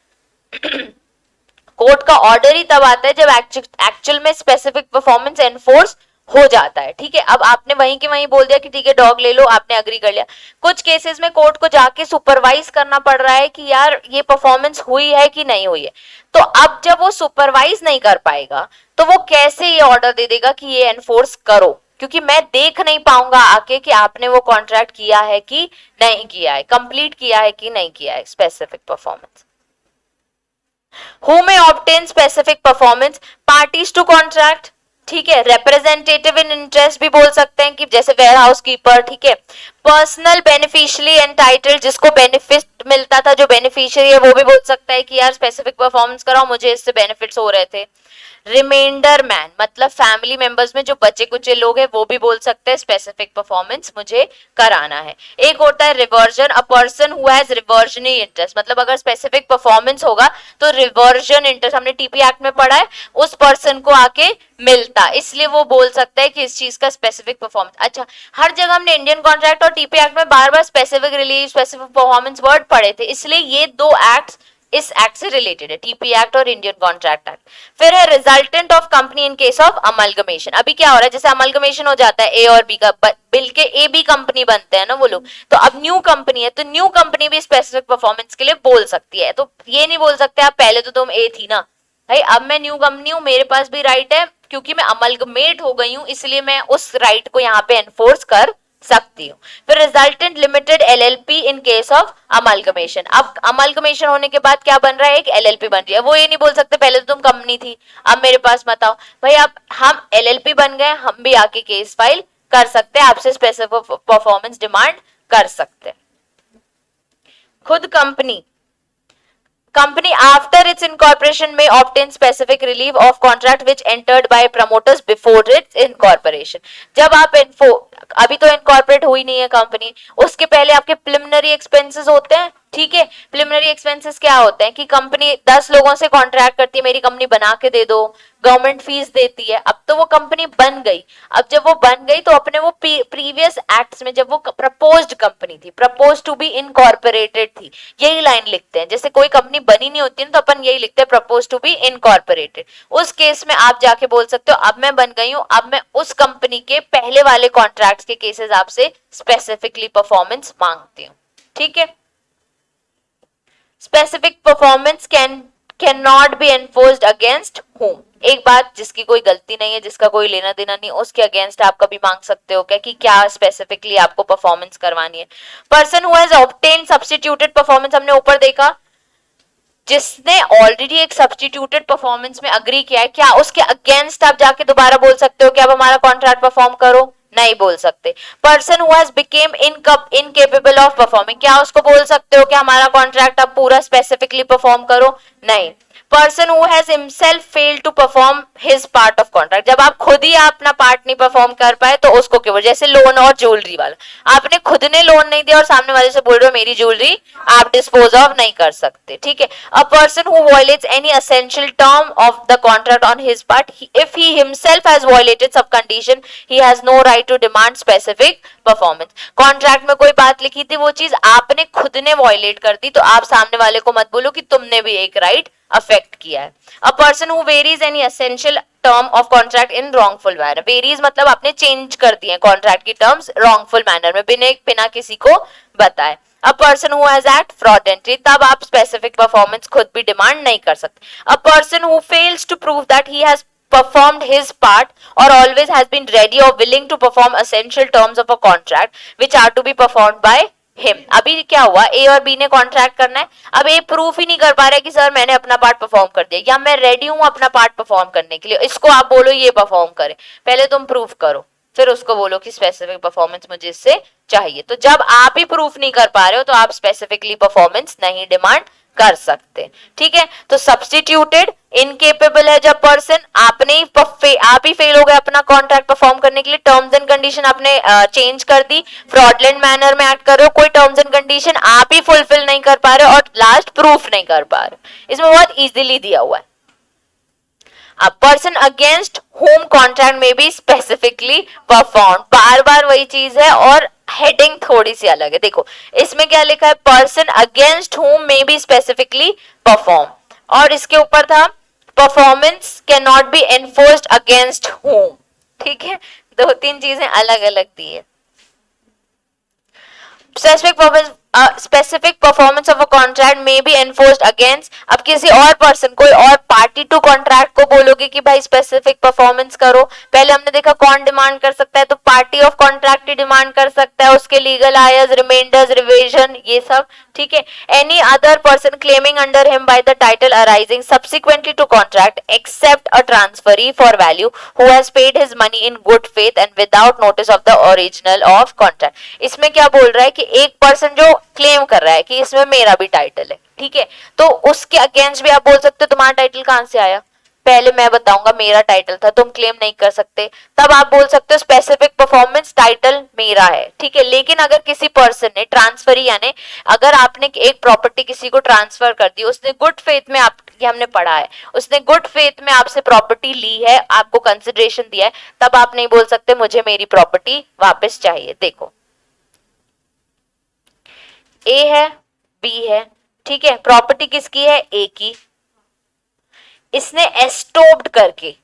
कोर्ट का ऑर्डर ही तब आता है जब एक्चुअल में स्पेसिफिक परफॉर्मेंस एनफोर्स हो जाता है, ठीक है। अब आपने वहीं के वहीं बोल दिया कि ठीक है डॉग ले लो, आपने अग्री कर लिया। कुछ केसेस में कोर्ट को जाके सुपरवाइज करना पड़ रहा है कि यार ये परफॉर्मेंस हुई है कि नहीं हुई है। तो अब जब वो सुपरवाइज नहीं कर पाएगा तो वो कैसे ये ऑर्डर दे देगा कि ये एनफोर्स करो, क्योंकि मैं देख नहीं पाऊंगा आके कि आपने वो कॉन्ट्रैक्ट किया है कि नहीं किया है, कंप्लीट किया है कि नहीं किया है specific performance. Who may obtain specific performance? Parties to contract, ठीक है। रिप्रेजेंटेटिव इन इंटरेस्ट भी बोल सकते हैं कि जैसे वेयर हाउस कीपर, ठीक है। पर्सनल बेनिफिशियरी एंटाइटल्ड, जिसको बेनिफिट मिलता था, जो बेनिफिशियरी है वो भी बोल सकता है कि यार स्पेसिफिक परफॉर्मेंस कराओ, मुझे इससे बेनिफिट्स हो रहे थे। रिमाइंडर मैन, मतलब फैमिली मेंबर्स में जो बचे कुचे लोग हैं वो भी बोल सकते हैं स्पेसिफिक परफॉर्मेंस मुझे कराना है। एक होता है reversion, a person who has reversionary interest, मतलब अगर स्पेसिफिक परफॉर्मेंस होगा तो रिवर्जन इंटरेस्ट, हमने टीपी एक्ट में पढ़ा है, उस पर्सन को आके मिलता, इसलिए वो बोल सकता है कि इस चीज का स्पेसिफिक परफॉर्मेंस। अच्छा, हर जगह हमने इंडियन कॉन्ट्रैक्ट और टीपी एक्ट में बार बार specific relief, specific performance word पढ़े थे, इसलिए ये दो एक्ट्स इस एक्ट से रिलेटेड है, टीपी एक्ट और इंडियन कॉन्ट्रैक्ट एक्ट। फिर है resultant of company in case of amalgamation. अभी क्या हो रहा है, जैसे अमलगमेशन हो जाता है ए और बी का, बिल के ए बी कंपनी बनते हैं ना वो लोग, तो अब न्यू कंपनी है, तो न्यू कंपनी भी स्पेसिफिक परफॉर्मेंस के लिए बोल सकती है। तो ये नहीं बोल सकते आप पहले तो तुम ए थी ना भाई, अब मैं न्यू कंपनी हूं, मेरे पास भी राइट है, क्योंकि मैं अमलगमेट हो गई हूं इसलिए मैं उस राइट को यहाँ पे एनफोर्स कर सकती हूँ। फिर resultant limited LLP in case of amalgamation. अब अमलगमेशन होने के बाद क्या बन रहा है, एक एलएलपी बन रही है। वो ये नहीं बोल सकते पहले तो तुम कंपनी थी, अब मेरे पास मत आओ भाई, अब हम एलएलपी बन गए, हम भी आके केस फाइल कर सकते हैं, आपसे स्पेसिफिक परफॉर्मेंस डिमांड कर सकते हैं। खुद company after its incorporation may obtain specific relief of contract which entered by promoters before its incorporation। जब आप अभी तो इनकॉर्पोरेट हुई नहीं है कंपनी, उसके पहले आपके प्रिलिमिनरी एक्सपेंसेस होते हैं, ठीक है। प्रिलिमिनरी एक्सपेंसेस क्या होते हैं कि कंपनी 10 लोगों से कॉन्ट्रैक्ट करती है, मेरी कंपनी बना के दे दो, गवर्नमेंट फीस देती है। अब तो वो कंपनी बन गई, अब जब वो बन गई तो अपने वो प्रीवियस एक्ट्स में जब वो प्रपोज्ड कंपनी थी, प्रपोज टू बी इनकॉर्पोरेटेड थी, यही लाइन लिखते हैं। जैसे कोई कंपनी बनी नहीं होती है तो अपन यही लिखते हैं प्रपोज टू बी इनकॉर्पोरेटेड। उस केस में आप जाके बोल सकते हो अब मैं बन गई हूं, अब मैं उस कंपनी के पहले वाले कॉन्ट्रैक्ट्स के केसेस आपसे स्पेसिफिकली परफॉर्मेंस मांगती हूँ, ठीक है। Specific performance can not B enforced against whom. एक बात, जिसकी कोई गलती नहीं है, जिसका कोई लेना देना नहीं, उसके अगेंस्ट आप कभी मांग सकते हो क्या कि क्या स्पेसिफिकली आपको परफॉर्मेंस करवानी है। Person who has obtain substituted performance, हमने ऊपर देखा जिसने ऑलरेडी एक सब्स्टिट्यूटेड परफॉर्मेंस में अग्री किया है, क्या उसके अगेंस्ट आप जाके दोबारा बोल सकते हो कि अब हमारा कॉन्ट्रैक्ट परफॉर्म करो? नहीं बोल सकते। Person who has became incapable of performing, क्या उसको बोल सकते हो कि हमारा कॉन्ट्रैक्ट अब पूरा स्पेसिफिकली परफॉर्म करो? नहीं। Person who has himself failed to perform his part of contract, जब आप खुद ही अपना पार्ट नहीं परफॉर्म कर पाए तो उसको क्यों? जैसे लोन और ज्वेलरी वाला, आपने खुद ने लोन नहीं दिया और सामने वाले से बोल रहे हो मेरी ज्वेलरी आप डिस्पोज ऑफ नहीं कर सकते, ठीक है। A person who violates any essential term of the contract on his part, if he himself has violated सब condition, he has no right to demand specific performance. Contract में कोई बात लिखी थी, वो चीज आपने खुद ने वायलेट कर दी, तो आप सामने वाले को मत बोलो कि तुमने भी एक राइट अफेक्ट किया है। A person who varies any essential term of contract in wrongful manner, varies मतलब आपने चेंज कर दिए कॉन्ट्रैक्ट की टर्म्स रॉन्गफुल मैनर में, बिना किसी को बताए। A person who has act fraudulently, तब आप स्पेसिफिक परफॉर्मेंस खुद भी डिमांड नहीं कर सकते। A person who fails to prove that he has performed his part or always has been ready or willing to perform essential terms of a contract which are to be performed by him। अभी क्या हुआ, ए और B ने contract करना है, अब ए proof ही नहीं कर पा रहा है कि सर मैंने अपना पार्ट परफॉर्म कर दिया या मैं रेडी हूं अपना पार्ट परफॉर्म करने के लिए, इसको आप बोलो ये परफॉर्म करे, पहले तुम प्रूफ करो फिर उसको बोलो कि स्पेसिफिक परफॉर्मेंस मुझे इससे चाहिए। तो जब आप ही प्रूफ नहीं कर पा रहे हो तो आप स्पेसिफिकली परफॉर्मेंस नहीं डिमांड कर सकते, ठीक है। तो सब्स्टिट्यूटेड इनकेपेबल है जब पर्सन, आप ही फेल हो गए अपना कॉन्ट्रैक्ट परफॉर्म करने के लिए, टर्म्स एंड कंडीशन आपने चेंज कर दी, फ्रॉडलेंट मैनर में एक्ट कर रहे हो, कोई टर्म्स एंड कंडीशन आप ही फुलफिल नहीं कर पा रहे और लास्ट प्रूफ नहीं कर पा रहे। इसमें बहुत इजीली दिया हुआ है। A person against whom contract may be specifically performed, बार बार वही चीज है और हेडिंग थोड़ी सी अलग है। देखो इसमें क्या लिखा है, person against whom may be specifically performed, और इसके ऊपर था performance can not B enforced against whom, ठीक है, दो तीन चीजें अलग अलग दी है। Specific performance of a contract में बी एनफोर्स्ड अगेंस्ट, अब किसी और पर्सन कोई और पार्टी टू कॉन्ट्रैक्ट को बोलोगे कि भाई स्पेसिफिक परफॉर्मेंस करो, पहले हमने देखा कौन डिमांड कर सकता है, तो party of contract he demand कर सकता है, उसके लीगल आयर्स रिमाइंडर्स रिविजन ये सब, ठीक है। Any other person claiming under him by the title arising subsequently to contract except a transferee for value who has paid his money in good faith and without notice of the original of contract. इसमें क्या बोल रहा है कि एक person जो claim कर रहा है कि इसमें मेरा भी टाइटल है, ठीक है, तो उसके अगेंस्ट भी आप बोल सकते हो तुम्हारा टाइटल कहां से आया, पहले मैं बताऊंगा मेरा टाइटल था, तुम क्लेम नहीं कर सकते, तब आप बोल सकते हो स्पेसिफिक परफॉर्मेंस टाइटल मेरा है, ठीक है। लेकिन अगर किसी पर्सन ने ट्रांसफर, यानी अगर आपने एक प्रॉपर्टी किसी को ट्रांसफर कर दी, उसने गुड फेथ में, आप ये हमने पढ़ा है, उसने गुड फेथ में आपसे प्रॉपर्टी ली है, आपको कंसिडरेशन दिया है, तब आप नहीं बोल सकते मुझे मेरी प्रॉपर्टी वापस चाहिए। देखो ए है बी है, ठीक है, प्रॉपर्टी किसकी है, ए की, इसने एस्टोप्ड करके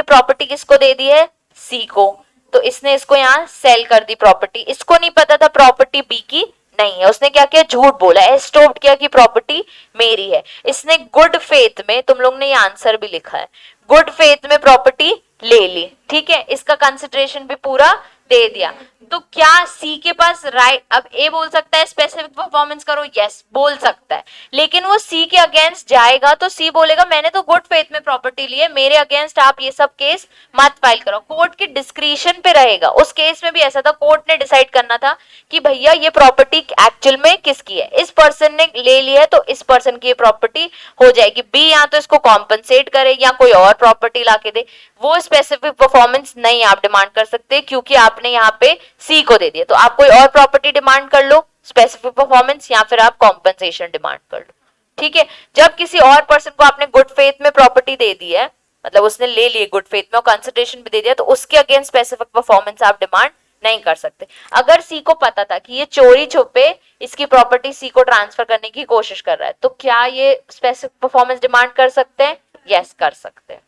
प्रॉपर्टी किसको दे दी है, सी को, तो इसने इसको यहां सेल कर दी प्रॉपर्टी, इसको नहीं पता था प्रॉपर्टी बी की नहीं है, उसने क्या किया, झूठ बोला, एस्टोप्ड किया कि प्रॉपर्टी मेरी है। इसने गुड फेथ में, तुम लोग ने ये आंसर भी लिखा है, गुड फेथ में प्रॉपर्टी ले ली, ठीक है, इसका कंसिडरेशन भी पूरा दे दिया, तो क्या सी के पास राइट, अब ए बोल सकता है स्पेसिफिक परफॉर्मेंस करो, यस बोल सकता है, लेकिन वो सी के अगेंस्ट जाएगा तो सी बोलेगा मैंने तो गुड फेथ में प्रॉपर्टी ली है, मेरे अगेंस्ट आप ये सब केस मत फाइल करो, कोर्ट के डिस्क्रिशन पे रहेगा। उस केस में भी ऐसा था, कोर्ट ने डिसाइड करना था कि भैया ये प्रॉपर्टी एक्चुअल में किसकी है, इस पर्सन ने ले ली है तो इस पर्सन की ये प्रॉपर्टी हो जाएगी, बी या तो इसको कॉम्पनसेट करे या कोई और प्रॉपर्टी लाके दे, वो स्पेसिफिक परफॉर्मेंस नहीं आप डिमांड कर सकते क्योंकि आपने यहाँ पे सी को दे दिया, तो आप कोई और प्रॉपर्टी डिमांड कर लो स्पेसिफिक परफॉर्मेंस, या फिर आप कॉम्पनसेशन डिमांड कर लो, ठीक है। जब किसी और पर्सन को आपने गुड फेथ में प्रॉपर्टी दे दी है, मतलब उसने ले ली गुड फेथ में और कंसिडरेशन भी दे दिया, तो उसके अगेंस्ट स्पेसिफिक परफॉर्मेंस आप डिमांड नहीं कर सकते। अगर सी को पता था कि ये चोरी छुपे इसकी प्रॉपर्टी सी को ट्रांसफर करने की कोशिश कर रहा है, तो क्या ये स्पेसिफिक परफॉर्मेंस डिमांड कर सकते हैं, यस कर सकते हैं।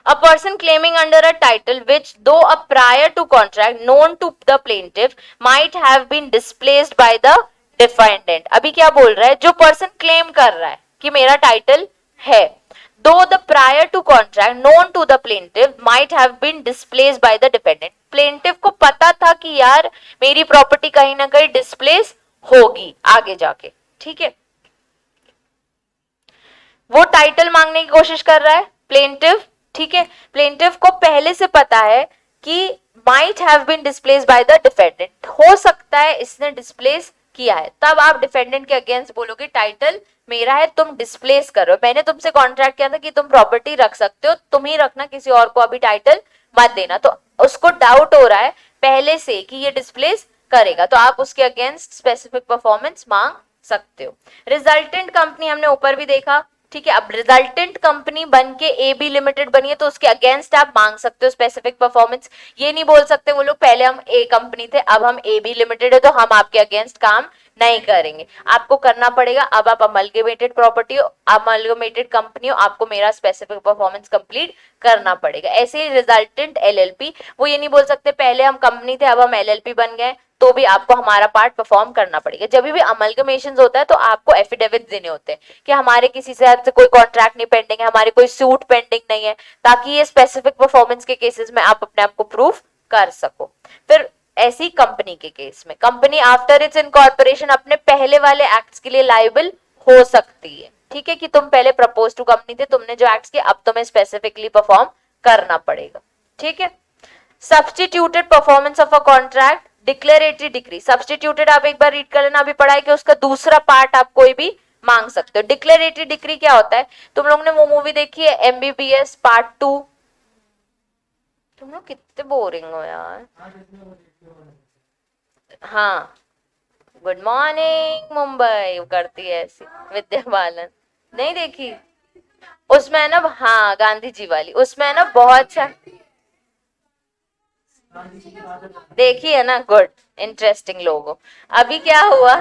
A person claiming under a title which, though a prior to contract known to the plaintiff, might have been displaced by the defendant। अभी क्या बोल रहा है, जो पर्सन क्लेम कर रहा है कि मेरा टाइटल है, though the prior to contract known to the plaintiff might have been displaced by the defendant, plaintiff को पता था कि यार मेरी प्रॉपर्टी कहीं ना कहीं डिस्प्लेस होगी आगे जाके, ठीक है। वो टाइटल मांगने की कोशिश कर रहा है प्लेंटिव, ठीक है। प्लेंटिव को पहले से पता है कि might have been displace by the defendant, हो सकता है इसने डिस्प्लेस किया है, तब आप डिफेंडेंट के अगेंस्ट बोलोगे टाइटल मेरा है, तुम डिस्प्लेस करो, मैंने तुमसे कॉन्ट्रैक्ट किया था कि तुम प्रॉपर्टी रख सकते हो, तुम ही रखना, किसी और को अभी टाइटल मत देना। तो उसको डाउट हो रहा है पहले से कि ये डिस्प्लेस करेगा, तो आप उसके अगेंस्ट स्पेसिफिक परफॉर्मेंस मांग सकते हो। रिजल्टेंट कंपनी हमने ऊपर भी देखा, ठीक है। अब रिजल्टेंट कंपनी बन के ए बी लिमिटेड बनी है, तो उसके अगेंस्ट आप मांग सकते हो स्पेसिफिक परफॉर्मेंस। ये नहीं बोल सकते वो लोग पहले हम ए कंपनी थे अब हम ए बी लिमिटेड है तो हम आपके अगेंस्ट काम नहीं करेंगे। आपको करना पड़ेगा, अब आप अमलगमेटेड प्रॉपर्टी हो, अमलगमेटेड कंपनी हो, आपको मेरा स्पेसिफिक परफॉर्मेंस कंप्लीट करना पड़ेगा। ऐसे ही रिजल्टेंट एलएलपी, वो ये नहीं बोल सकते पहले हम कंपनी थे अब हम एलएलपी बन गए, तो भी आपको हमारा पार्ट परफॉर्म करना पड़ेगा। जब भी अमलगमेशन होता है तो आपको एफिडेविट देने होते हैं कि हमारे किसी से कोई कॉन्ट्रैक्ट नहीं पेंडिंग है, हमारे कोई सूट पेंडिंग नहीं है, ताकि ये स्पेसिफिक परफॉर्मेंस के केसेस में आप अपने आप को प्रूफ कर सको। फिर ऐसी कंपनी के केस में कंपनी आफ्टर इट्स इनकॉर्पोरेशन अपने पहले वाले एक्ट्स के लिए लायबल हो सकती है, ठीक है, कि तुम पहले प्रपोज टू कंपनी थे, तुमने जो एक्ट्स किए अब तुम्हें स्पेसिफिकली परफॉर्म करना पड़ेगा, ठीक है। Substituted performance of a contract, declaratory decree, substituted आप एक बार रीड कर लेना, अभी पढ़ा है कि उसका दूसरा पार्ट आप कोई भी मांग सकते हो। डिक्लेरेटरी डिक्री क्या होता है, तुम लोग ने वो मूवी देखी है MBBS पार्ट 2, तुम लोग कितने बोरिंग हो यार। हाँ, गुड मॉर्निंग मुंबई करती है ऐसी विद्या बालन, नहीं देखी? उसमें है ना, हाँ गांधी जी वाली, उसमें है ना बहुत सा, देखी है ना, गुड, इंटरेस्टिंग लोगो। अभी क्या हुआ,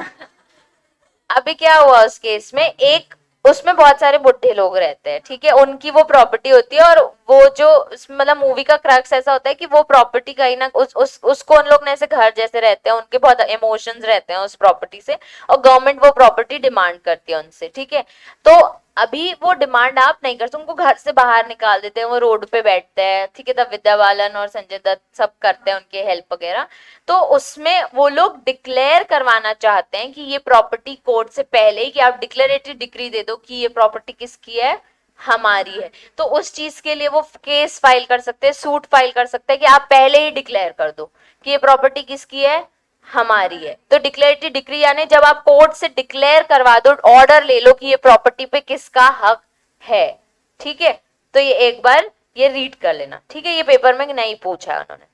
अभी क्या हुआ उस केस में, एक उसमें बहुत सारे बुढ़े लोग रहते हैं, ठीक है, उनकी वो प्रॉपर्टी होती है, और वो जो मतलब मूवी का क्रक्स ऐसा होता है कि वो प्रॉपर्टी कहीं ना उसको उन लोग ने ऐसे घर जैसे रहते हैं, उनके बहुत इमोशंस रहते हैं उस प्रॉपर्टी से, और गवर्नमेंट वो प्रॉपर्टी डिमांड करती है उनसे, ठीक है। तो अभी वो डिमांड आप नहीं करते, उनको घर से बाहर निकाल देते हैं, वो रोड पे बैठते हैं, ठीक है, तब विद्या बालन और संजय दत्त सब करते हैं उनके हेल्प वगैरह। तो उसमें वो लोग डिक्लेयर करवाना चाहते हैं कि ये प्रॉपर्टी कोर्ट से पहले ही, कि आप डिक्लेरेटरी डिक्री दे दो कि ये प्रॉपर्टी किसकी है, हमारी है। तो उस चीज के लिए वो केस फाइल कर सकते हैं, सूट फाइल कर सकते हैं कि आप पहले ही डिक्लेयर कर दो कि ये प्रॉपर्टी किसकी है, हमारी है। तो डिक्लेरेटरी डिक्री यानी जब आप कोर्ट से डिक्लेयर करवा दो, ऑर्डर ले लो कि ये प्रॉपर्टी पे किसका हक है, ठीक है। तो ये एक बार ये रीड कर लेना, ठीक है, ये पेपर में नहीं पूछा उन्होंने,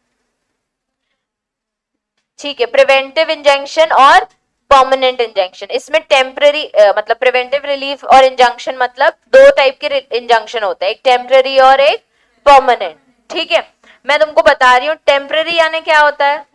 ठीक है। प्रिवेंटिव इंजंक्शन और परमानेंट इंजंक्शन, इसमें टेम्पररी मतलब प्रिवेंटिव रिलीफ और इंजंक्शन, मतलब दो टाइप के इंजंक्शन होते हैं, एक टेम्पररी और एक परमानेंट, ठीक है। मैं तुमको बता रही हूँ, टेम्पररी यानी क्या होता है,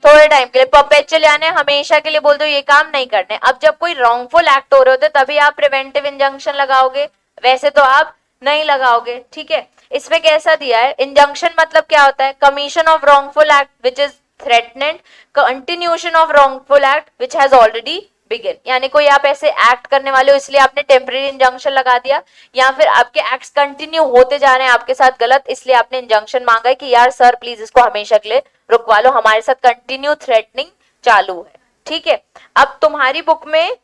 थोड़े टाइम के लिए, परपेचुअल यानी हमेशा के लिए बोल दो ये काम नहीं करने। अब जब कोई रॉन्गफुल एक्ट हो रहे होते तभी आप प्रिवेंटिव इंजंक्शन लगाओगे, वैसे तो आप नहीं लगाओगे, ठीक है। इसमें कैसा दिया है, इंजंक्शन मतलब क्या होता है, commission of wrongful act which is threatened, continuation of wrongful act which has already begin, यानी कोई आप ऐसे एक्ट करने वाले हो इसलिए आपने टेम्पररी इंजंक्शन लगा दिया, या फिर आपके एक्ट्स कंटिन्यू होते जा रहे हैं आपके साथ गलत, इसलिए आपने इंजंक्शन मांगा है कि यार सर प्लीज इसको हमेशा के लिए रुकवा लो, हमारे साथ कंटिन्यू थ्रेटनिंग चालू है, ठीक है। अब तुम्हारी बुक में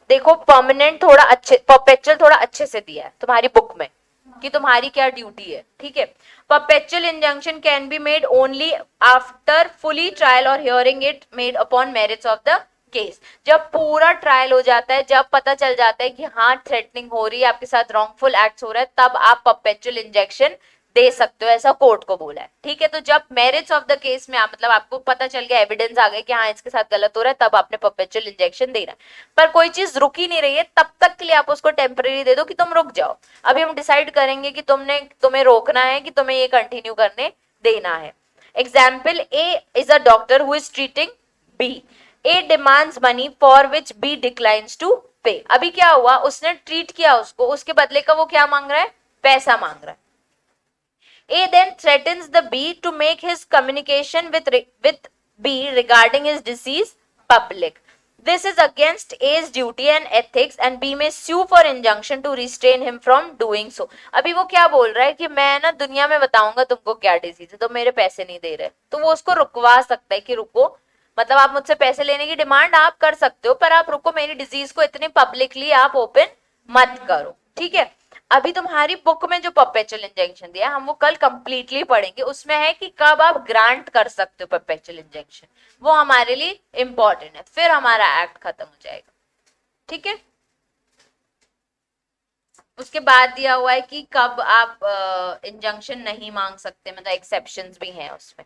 देखो परमानेंट थोड़ा अच्छे, परपेचुअल थोड़ा अच्छे से दिया है तुम्हारी बुक में कि तुम्हारी क्या ड्यूटी है, ठीक है। Perpetual injunction can be made only after fully trial और hearing it made upon merits of the case, जब पूरा ट्रायल हो जाता है, जब पता चल जाता है कि हाँ थ्रेटनिंग हो रही है, आपके साथ रॉन्गफुल एक्ट हो रहा है, तब आप परपेचुअल इंजेक्शन दे सकते हो, ऐसा कोर्ट को बोला है, ठीक है। तो जब मेरिट्स ऑफ द केस में आप मतलब आपको पता चल गया, एविडेंस आ गया कि हाँ इसके साथ गलत हो रहा है, तब आपने परपेचुअल इंजेक्शन देना है। पर कोई चीज रुक ही नहीं रही है, तब तक के लिए आप उसको टेम्पररी दे दो कि तुम रुक जाओ, अभी हम डिसाइड करेंगे कि तुम्हें रोकना है कि तुम्हें ये कंटिन्यू करने देना है। Example, A is a doctor who is treating B, A demands money for which B declines to pay. अभी क्या हुआ, उसने ट्रीट किया उसको, उसके बदले का वो क्या मांग रहा है, पैसा मांग रहा है। A then threatens the B to make his communication with B regarding his disease public. This is against A's duty and ethics and B may sue for injunction to restrain him from doing so. अभी वो क्या बोल रहा है कि मैं ना दुनिया में बताऊंगा तुमको क्या डिजीज है, तो मेरे पैसे नहीं दे रहे, तो वो उसको रुकवा सकता है कि रुको, मतलब आप मुझसे पैसे लेने की डिमांड आप कर सकते हो, पर आप रुको, मेरी डिजीज को इतने पब्लिकली आप ओपन मत करो, ठीक है। अभी तुम्हारी बुक में जो परपेचुअल इंजेक्शन दिया हम वो कल कंप्लीटली पढ़ेंगे, उसमें है कि कब आप ग्रांट कर सकते हो परपेचुअल इंजेक्शन, वो हमारे लिए इंपॉर्टेंट है, फिर हमारा एक्ट खत्म हो जाएगा, ठीक है। उसके बाद दिया हुआ है कि कब आप इंजंक्शन नहीं मांग सकते, मतलब एक्सेप्शंस भी हैं उसमें।